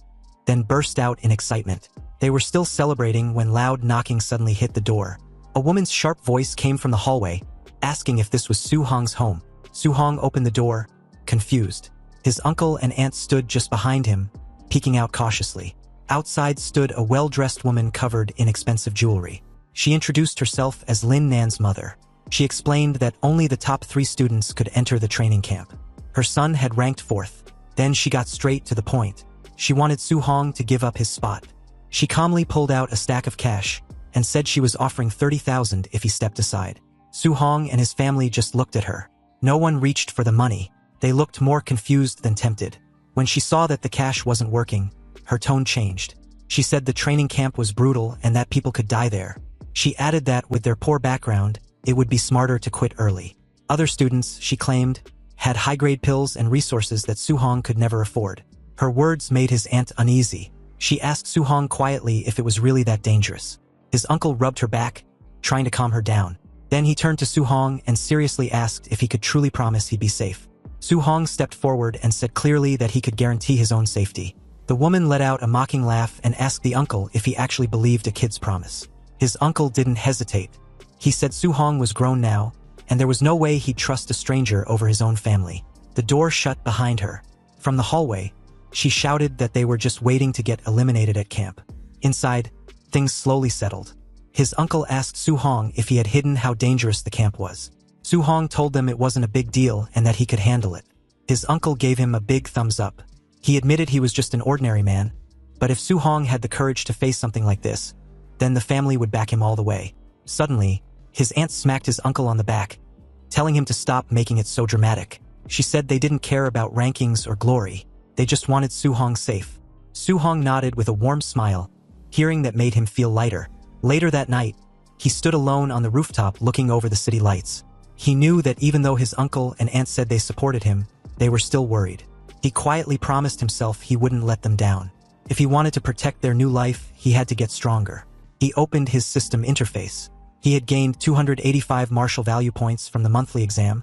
then burst out in excitement. They were still celebrating when loud knocking suddenly hit the door. A woman's sharp voice came from the hallway, asking if this was Su Hong's home. Su Hong opened the door, confused. His uncle and aunt stood just behind him, peeking out cautiously. Outside stood a well-dressed woman covered in expensive jewelry. She introduced herself as Lin Nan's mother. She explained that only the top 3 students could enter the training camp. Her son had ranked 4th. Then she got straight to the point. She wanted Su Hong to give up his spot. She calmly pulled out a stack of cash and said she was offering 30,000 if he stepped aside. Su Hong and his family just looked at her. No one reached for the money. They looked more confused than tempted. When she saw that the cash wasn't working, her tone changed. She said the training camp was brutal and that people could die there. She added that with their poor background, it would be smarter to quit early. Other students, she claimed, had high-grade pills and resources that Su Hong could never afford. Her words made his aunt uneasy. She asked Su Hong quietly if it was really that dangerous. His uncle rubbed her back, trying to calm her down. Then he turned to Su Hong and seriously asked if he could truly promise he'd be safe. Su Hong stepped forward and said clearly that he could guarantee his own safety. The woman let out a mocking laugh and asked the uncle if he actually believed a kid's promise. His uncle didn't hesitate. He said Su Hong was grown now, and there was no way he'd trust a stranger over his own family. The door shut behind her. From the hallway, she shouted that they were just waiting to get eliminated at camp. Inside, things slowly settled. His uncle asked Su Hong if he had hidden how dangerous the camp was. Su Hong told them it wasn't a big deal and that he could handle it. His uncle gave him a big thumbs up. He admitted he was just an ordinary man, but if Su Hong had the courage to face something like this, then the family would back him all the way. Suddenly, his aunt smacked his uncle on the back, telling him to stop making it so dramatic. She said they didn't care about rankings or glory. They just wanted Su Hong safe. Su Hong nodded with a warm smile, hearing that made him feel lighter. Later that night, he stood alone on the rooftop looking over the city lights. He knew that even though his uncle and aunt said they supported him, they were still worried. He quietly promised himself he wouldn't let them down. If he wanted to protect their new life, he had to get stronger. He opened his system interface. He had gained 285 martial value points from the monthly exam,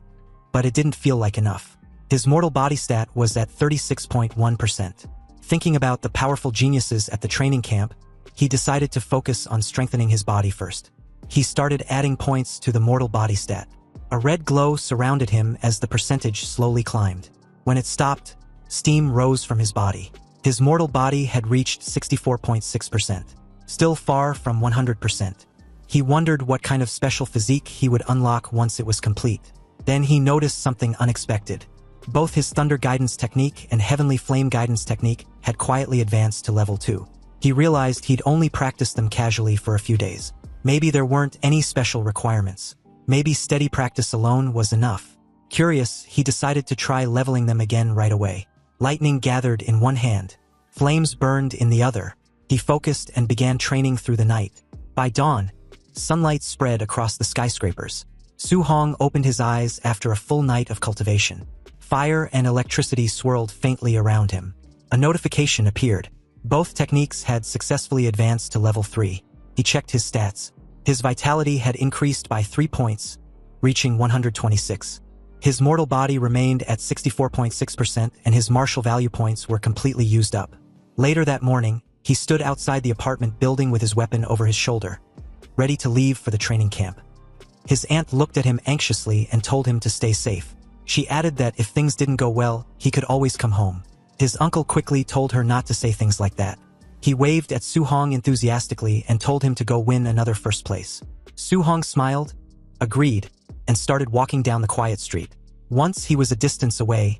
but it didn't feel like enough. His mortal body stat was at 36.1%. Thinking about the powerful geniuses at the training camp, he decided to focus on strengthening his body first. He started adding points to the mortal body stat. A red glow surrounded him as the percentage slowly climbed. When it stopped, steam rose from his body. His mortal body had reached 64.6%, still far from 100%. He wondered what kind of special physique he would unlock once it was complete. Then he noticed something unexpected. Both his Thunder Guidance Technique and Heavenly Flame Guidance Technique had quietly advanced to level 2. He realized he'd only practiced them casually for a few days. Maybe there weren't any special requirements. Maybe steady practice alone was enough. Curious, he decided to try leveling them again right away. Lightning gathered in one hand. Flames burned in the other. He focused and began training through the night. By dawn, sunlight spread across the skyscrapers. Su Hong opened his eyes after a full night of cultivation. Fire and electricity swirled faintly around him. A notification appeared. Both techniques had successfully advanced to level 3. He checked his stats. His vitality had increased by 3 points, reaching 126. His mortal body remained at 64.6% and his martial value points were completely used up. Later that morning, he stood outside the apartment building with his weapon over his shoulder, ready to leave for the training camp. His aunt looked at him anxiously and told him to stay safe. She added that if things didn't go well, he could always come home. His uncle quickly told her not to say things like that. He waved at Su Hong enthusiastically and told him to go win another first place. Su Hong smiled, agreed, and started walking down the quiet street. Once he was a distance away,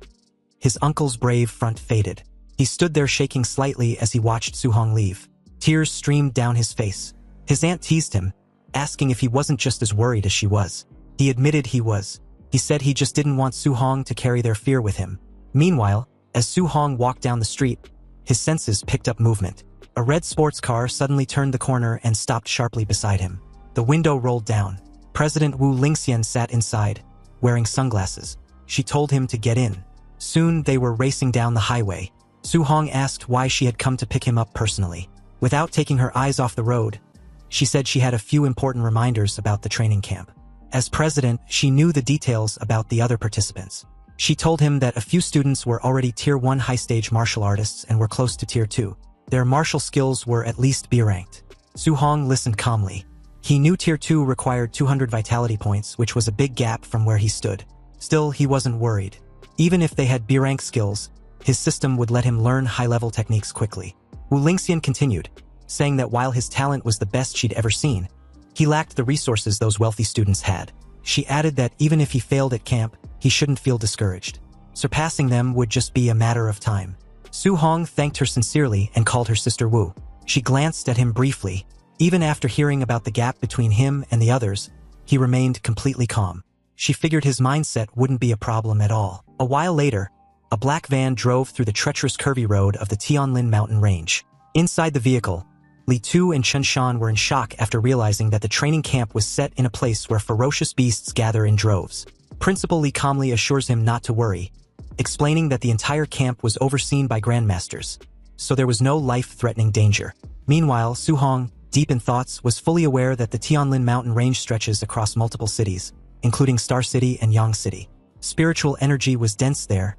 his uncle's brave front faded. He stood there shaking slightly as he watched Su Hong leave. Tears streamed down his face. His aunt teased him, asking if he wasn't just as worried as she was. He admitted he was. He said he just didn't want Su Hong to carry their fear with him. Meanwhile, as Su Hong walked down the street, his senses picked up movement. A red sports car suddenly turned the corner and stopped sharply beside him. The window rolled down. President Wu Lingxian sat inside, wearing sunglasses. She told him to get in. Soon they were racing down the highway. Su Hong asked why she had come to pick him up personally. Without taking her eyes off the road, she said she had a few important reminders about the training camp. As president, she knew the details about the other participants. She told him that a few students were already Tier 1 high-stage martial artists and were close to Tier 2. Their martial skills were at least B-ranked. Su Hong listened calmly. He knew Tier 2 required 200 vitality points, which was a big gap from where he stood. Still, he wasn't worried. Even if they had B-rank skills, his system would let him learn high-level techniques quickly. Wu Lingxian continued, saying that while his talent was the best she'd ever seen, he lacked the resources those wealthy students had. She added that even if he failed at camp, he shouldn't feel discouraged. Surpassing them would just be a matter of time. Su Hong thanked her sincerely and called her sister Wu. She glanced at him briefly. Even after hearing about the gap between him and the others, he remained completely calm. She figured his mindset wouldn't be a problem at all. A while later, a black van drove through the treacherous curvy road of the Tianlin mountain range. Inside the vehicle, Li Tu and Chen Shan were in shock after realizing that the training camp was set in a place where ferocious beasts gather in droves. Principal Li calmly assures him not to worry, explaining that the entire camp was overseen by grandmasters, so there was no life-threatening danger. Meanwhile, Su Hong, deep in thoughts, was fully aware that the Tianlin mountain range stretches across multiple cities, including Star City and Yang City. Spiritual energy was dense there,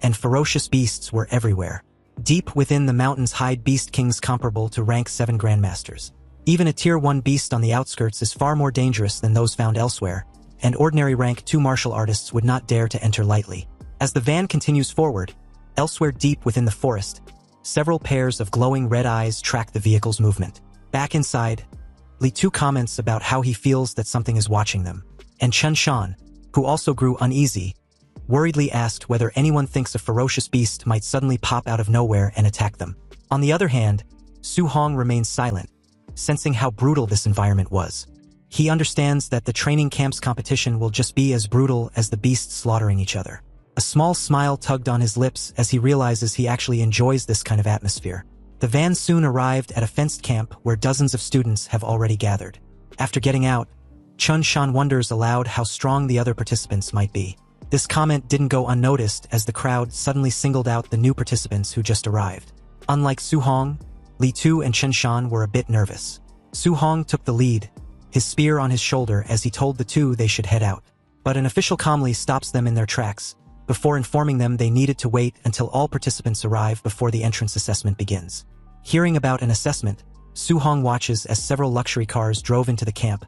and ferocious beasts were everywhere. Deep within the mountains hide beast kings comparable to rank 7 grandmasters. Even a tier 1 beast on the outskirts is far more dangerous than those found elsewhere, and ordinary rank 2 martial artists would not dare to enter lightly. As the van continues forward, elsewhere deep within the forest, several pairs of glowing red eyes track the vehicle's movement. Back inside, Li Tu comments about how he feels that something is watching them, and Chen Shan, who also grew uneasy, worriedly asked whether anyone thinks a ferocious beast might suddenly pop out of nowhere and attack them. On the other hand, Su Hong remains silent, sensing how brutal this environment was. He understands that the training camp's competition will just be as brutal as the beasts slaughtering each other. A small smile tugged on his lips as he realizes he actually enjoys this kind of atmosphere. The van soon arrived at a fenced camp where dozens of students have already gathered. After getting out, Chen Shan wonders aloud how strong the other participants might be. This comment didn't go unnoticed as the crowd suddenly singled out the new participants who just arrived. Unlike Su Hong, Li Tu and Chen Shan were a bit nervous. Su Hong took the lead, his spear on his shoulder as he told the two they should head out. But an official calmly stops them in their tracks, before informing them they needed to wait until all participants arrive before the entrance assessment begins. Hearing about an assessment, Su Hong watches as several luxury cars drove into the camp,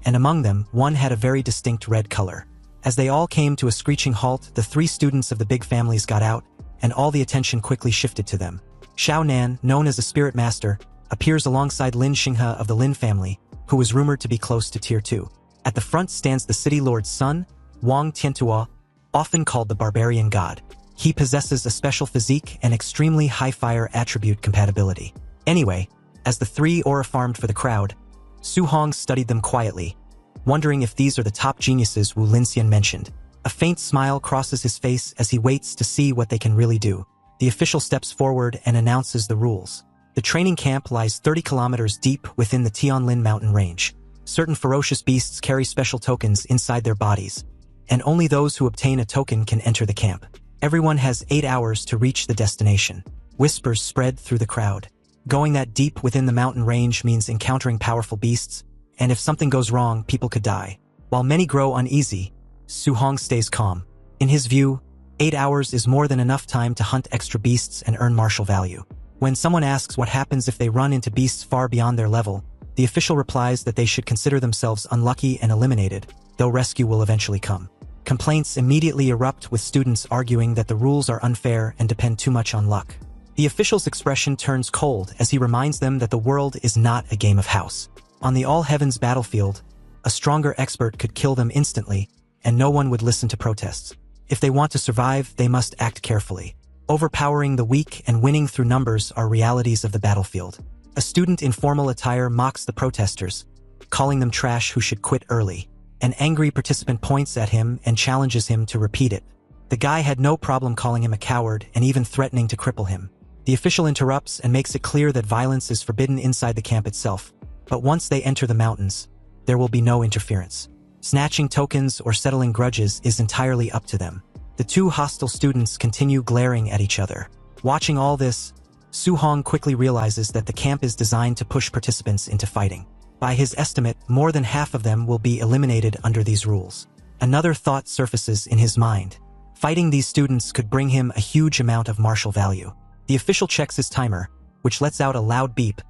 and among them, one had a very distinct red color. As they all came to a screeching halt, the 3 students of the big families got out, and all the attention quickly shifted to them. Xiao Nan, known as a spirit master, appears alongside Lin Xinghe of the Lin family, who was rumored to be close to Tier 2. At the front stands the city lord's son, Wang Tiantuo, often called the barbarian god. He possesses a special physique and extremely high fire attribute compatibility. Anyway, as the 3 aura farmed for the crowd, Su Hong studied them quietly, wondering if these are the top geniuses Wu Lingxian mentioned. A faint smile crosses his face as he waits to see what they can really do. The official steps forward and announces the rules. The training camp lies 30 kilometers deep within the Tianlin mountain range. Certain ferocious beasts carry special tokens inside their bodies, and only those who obtain a token can enter the camp. Everyone has 8 hours to reach the destination. Whispers spread through the crowd. Going that deep within the mountain range means encountering powerful beasts, and if something goes wrong, people could die. While many grow uneasy, Su Hong stays calm. In his view, 8 hours is more than enough time to hunt extra beasts and earn martial value. When someone asks what happens if they run into beasts far beyond their level, the official replies that they should consider themselves unlucky and eliminated, though rescue will eventually come. Complaints immediately erupt with students arguing that the rules are unfair and depend too much on luck. The official's expression turns cold as he reminds them that the world is not a game of house. On the all-heavens battlefield, a stronger expert could kill them instantly, and no one would listen to protests. If they want to survive, they must act carefully. Overpowering the weak and winning through numbers are realities of the battlefield. A student in formal attire mocks the protesters, calling them trash who should quit early. An angry participant points at him and challenges him to repeat it. The guy had no problem calling him a coward and even threatening to cripple him. The official interrupts and makes it clear that violence is forbidden inside the camp itself. But once they enter the mountains, there will be no interference. Snatching tokens or settling grudges is entirely up to them. The 2 hostile students continue glaring at each other. Watching all this, Su Hong quickly realizes that the camp is designed to push participants into fighting. By his estimate, more than half of them will be eliminated under these rules. Another thought surfaces in his mind. Fighting these students could bring him a huge amount of martial value. The official checks his timer, which lets out a loud beep,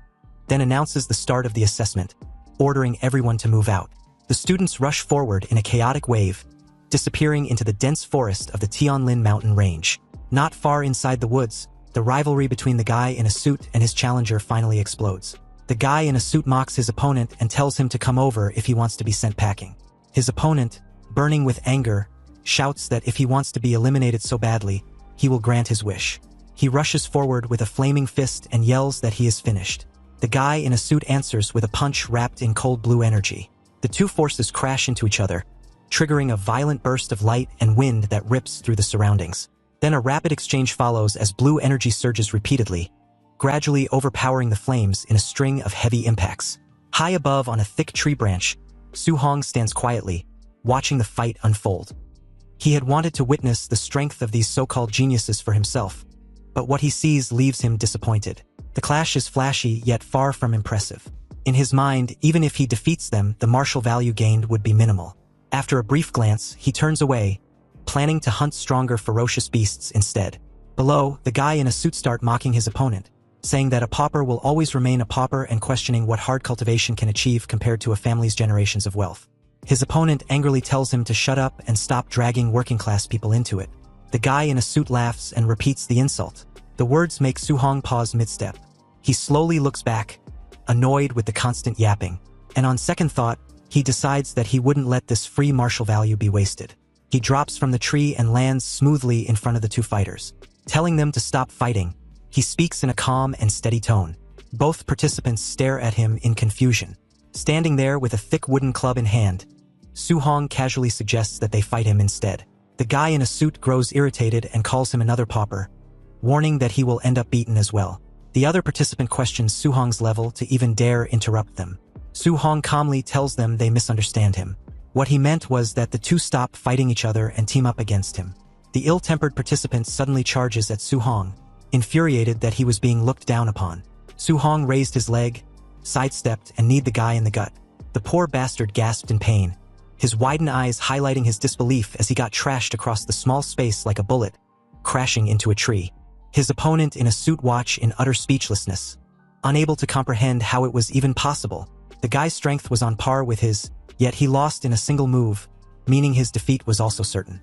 then announces the start of the assessment. ordering everyone to move out. The students rush forward in a chaotic wave, disappearing into the dense forest of the Tianlin mountain range. Not far inside the woods, the rivalry between the guy in a suit and his challenger finally explodes. The guy in a suit mocks his opponent and tells him to come over if he wants to be sent packing. His opponent, burning with anger, shouts that if he wants to be eliminated so badly, he will grant his wish. He rushes forward with a flaming fist and yells that he is finished. The guy in a suit answers with a punch wrapped in cold blue energy. The two forces crash into each other, triggering a violent burst of light and wind that rips through the surroundings. Then a rapid exchange follows as blue energy surges repeatedly, gradually overpowering the flames in a string of heavy impacts. High above on a thick tree branch, Su-hong stands quietly, watching the fight unfold. He had wanted to witness the strength of these so-called geniuses for himself, but what he sees leaves him disappointed. The clash is flashy yet far from impressive. In his mind, even if he defeats them, the martial value gained would be minimal. After a brief glance, he turns away, planning to hunt stronger ferocious beasts instead. Below, the guy in a suit starts mocking his opponent, saying that a pauper will always remain a pauper and questioning what hard cultivation can achieve compared to a family's generations of wealth. His opponent angrily tells him to shut up and stop dragging working-class people into it. The guy in a suit laughs and repeats the insult. The words make Su-hong pause mid-step. He slowly looks back, annoyed with the constant yapping, and on second thought, he decides that he wouldn't let this free martial value be wasted. He drops from the tree and lands smoothly in front of the two fighters, telling them to stop fighting. He speaks in a calm and steady tone. Both participants stare at him in confusion. Standing there with a thick wooden club in hand, Su-hong casually suggests that they fight him instead. The guy in a suit grows irritated and calls him another pauper, warning that he will end up beaten as well. The other participant questions Su-hong's level to even dare interrupt them. Su-hong calmly tells them they misunderstand him. What he meant was that the two stop fighting each other and team up against him. The ill-tempered participant suddenly charges at Su-hong, infuriated that he was being looked down upon. Su-hong raised his leg, sidestepped, and kneed the guy in the gut. The poor bastard gasped in pain, his widened eyes highlighting his disbelief as he got trashed across the small space like a bullet, crashing into a tree. His opponent in a suit watched in utter speechlessness, unable to comprehend how it was even possible. The guy's strength was on par with his, yet he lost in a single move, meaning his defeat was also certain.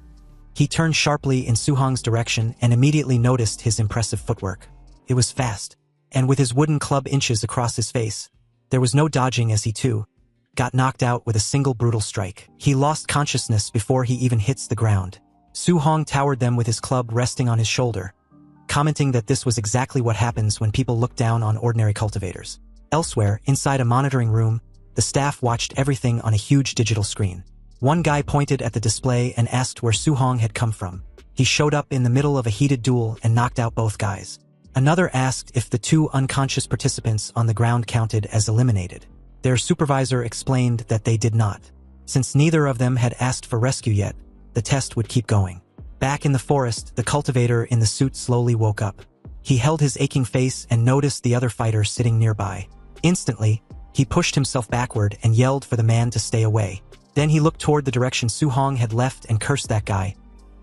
He turned sharply in Su-hong's direction and immediately noticed his impressive footwork. It was fast, and with his wooden club inches across his face, there was no dodging as he too got knocked out with a single brutal strike. He lost consciousness before he even hits the ground. Su-hong towered them with his club resting on his shoulder, commenting that this was exactly what happens when people look down on ordinary cultivators. Elsewhere, inside a monitoring room, the staff watched everything on a huge digital screen. One guy pointed at the display and asked where Su-hong had come from. He showed up in the middle of a heated duel and knocked out both guys. Another asked if the two unconscious participants on the ground counted as eliminated. Their supervisor explained that they did not. Since neither of them had asked for rescue yet, the test would keep going. Back in the forest, the cultivator in the suit slowly woke up. He held his aching face and noticed the other fighter sitting nearby. Instantly, he pushed himself backward and yelled for the man to stay away. Then he looked toward the direction Su-hong had left and cursed that guy,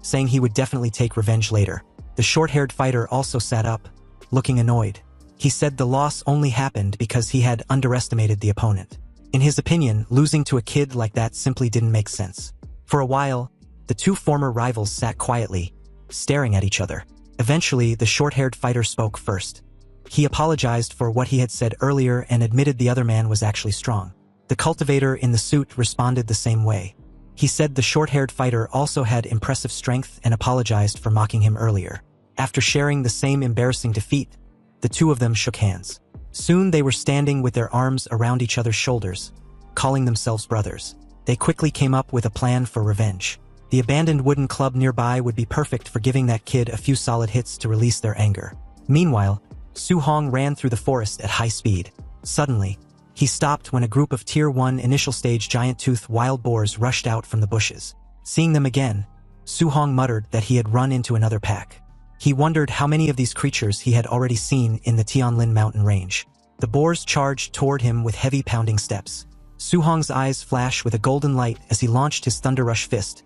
saying he would definitely take revenge later. The short-haired fighter also sat up, looking annoyed. He said the loss only happened because he had underestimated the opponent. In his opinion, losing to a kid like that simply didn't make sense. For a while, the two former rivals sat quietly, staring at each other. Eventually, the short-haired fighter spoke first. He apologized for what he had said earlier and admitted the other man was actually strong. The cultivator in the suit responded the same way. He said the short-haired fighter also had impressive strength and apologized for mocking him earlier. After sharing the same embarrassing defeat, the two of them shook hands. Soon they were standing with their arms around each other's shoulders, calling themselves brothers. They quickly came up with a plan for revenge. The abandoned wooden club nearby would be perfect for giving that kid a few solid hits to release their anger. Meanwhile, Su-hong ran through the forest at high speed. Suddenly, he stopped when a group of Tier 1 initial stage giant-toothed wild boars rushed out from the bushes. Seeing them again, Su-hong muttered that he had run into another pack. He wondered how many of these creatures he had already seen in the Tianlin mountain range. The boars charged toward him with heavy pounding steps. Su-hong's eyes flashed with a golden light as he launched his Thunder Rush fist,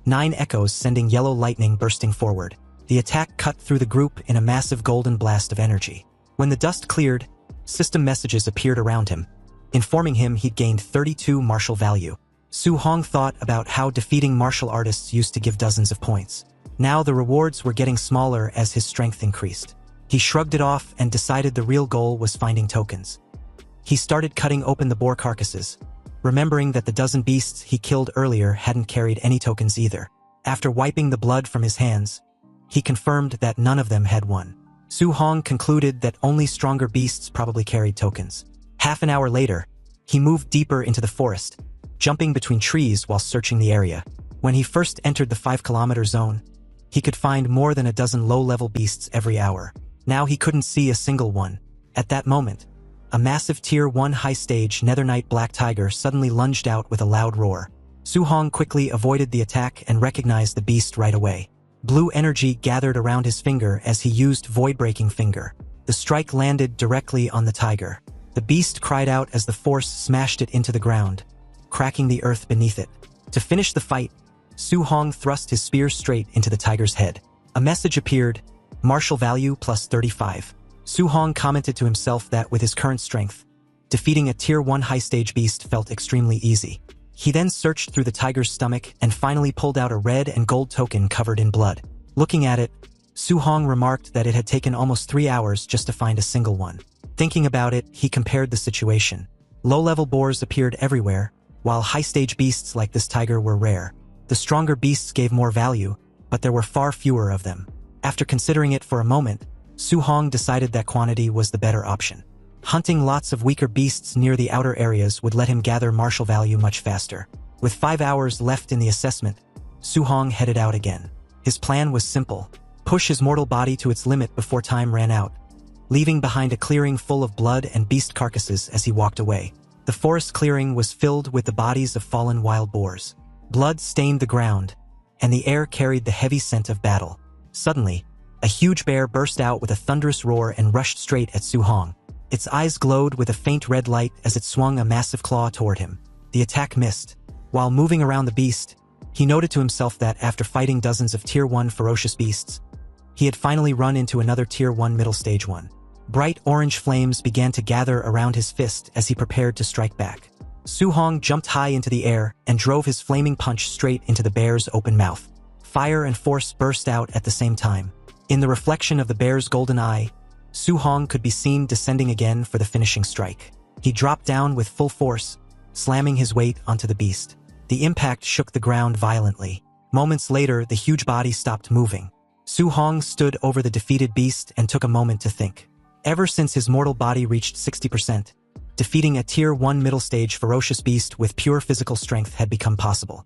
9 echoes sending yellow lightning bursting forward. The attack cut through the group in a massive golden blast of energy. When the dust cleared, system messages appeared around him. informing him he'd gained 32 martial value. Su Hong thought about how defeating martial artists used to give dozens of points. Now the rewards were getting smaller as his strength increased. He shrugged it off and decided the real goal was finding tokens. He started cutting open the boar carcasses, remembering that the dozen beasts he killed earlier hadn't carried any tokens either. After wiping the blood from his hands, he confirmed that none of them had one. Su Hong concluded that only stronger beasts probably carried tokens. Half an hour later, he moved deeper into the forest, jumping between trees while searching the area. When he first entered the 5-kilometer zone, he could find more than a dozen low-level beasts every hour. Now he couldn't see a single one. At that moment, a massive Tier 1 high-stage Netherknight black tiger suddenly lunged out with a loud roar. Su Hong quickly avoided the attack and recognized the beast right away. Blue energy gathered around his finger as he used Void-Breaking Finger. The strike landed directly on the tiger. The beast cried out as the force smashed it into the ground, cracking the earth beneath it. To finish the fight, Su Hong thrust his spear straight into the tiger's head. A message appeared, martial value plus 35. Su Hong commented to himself that with his current strength, defeating a Tier 1 high-stage beast felt extremely easy. He then searched through the tiger's stomach and finally pulled out a red and gold token covered in blood. Looking at it, Su Hong remarked that it had taken almost 3 hours just to find a single one. Thinking about it, he compared the situation. Low-level boars appeared everywhere, while high-stage beasts like this tiger were rare. The stronger beasts gave more value, but there were far fewer of them. After considering it for a moment, Su Hong decided that quantity was the better option. Hunting lots of weaker beasts near the outer areas would let him gather martial value much faster. With 5 hours left in the assessment, Su Hong headed out again. His plan was simple: push his mortal body to its limit before time ran out, leaving behind a clearing full of blood and beast carcasses as he walked away. The forest clearing was filled with the bodies of fallen wild boars. Blood stained the ground, and the air carried the heavy scent of battle. Suddenly, a huge bear burst out with a thunderous roar and rushed straight at Su Hong. Its eyes glowed with a faint red light as it swung a massive claw toward him. The attack missed. While moving around the beast, he noted to himself that after fighting dozens of Tier 1 ferocious beasts, he had finally run into another Tier 1 middle stage one. Bright orange flames began to gather around his fist as he prepared to strike back. Su Hong jumped high into the air and drove his flaming punch straight into the bear's open mouth. Fire and force burst out at the same time. In the reflection of the bear's golden eye, Su Hong could be seen descending again for the finishing strike. He dropped down with full force, slamming his weight onto the beast. The impact shook the ground violently. Moments later, the huge body stopped moving. Su Hong stood over the defeated beast and took a moment to think. Ever since his mortal body reached 60%, defeating a Tier 1 middle stage ferocious beast with pure physical strength had become possible.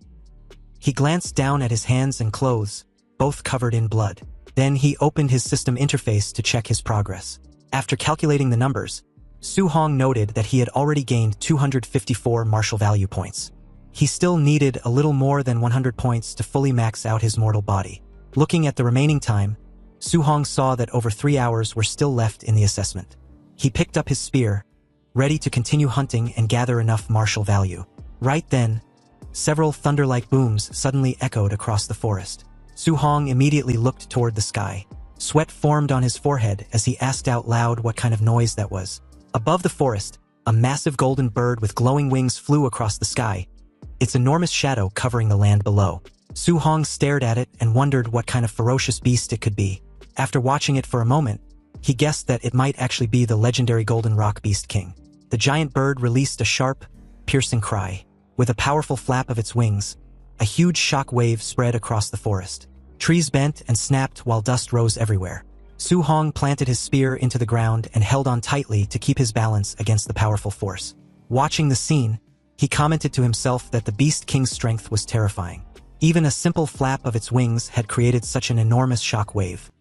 He glanced down at his hands and clothes, both covered in blood. Then he opened his system interface to check his progress. After calculating the numbers, Su Hong noted that he had already gained 254 martial value points. He still needed a little more than 100 points to fully max out his mortal body. Looking at the remaining time, Su Hong saw that over 3 hours were still left in the assessment. He picked up his spear, ready to continue hunting and gather enough martial value. Right then, several thunder-like booms suddenly echoed across the forest. Su Hong immediately looked toward the sky. Sweat formed on his forehead as he asked out loud what kind of noise that was. Above the forest, a massive golden bird with glowing wings flew across the sky, its enormous shadow covering the land below. Su Hong stared at it and wondered what kind of ferocious beast it could be. After watching it for a moment, he guessed that it might actually be the legendary Golden Rock Beast King. The giant bird released a sharp, piercing cry. With a powerful flap of its wings, a huge shock wave spread across the forest. Trees bent and snapped while dust rose everywhere. Su Hong planted his spear into the ground and held on tightly to keep his balance against the powerful force. Watching the scene, he commented to himself that the Beast King's strength was terrifying. Even a simple flap of its wings had created such an enormous shock wave.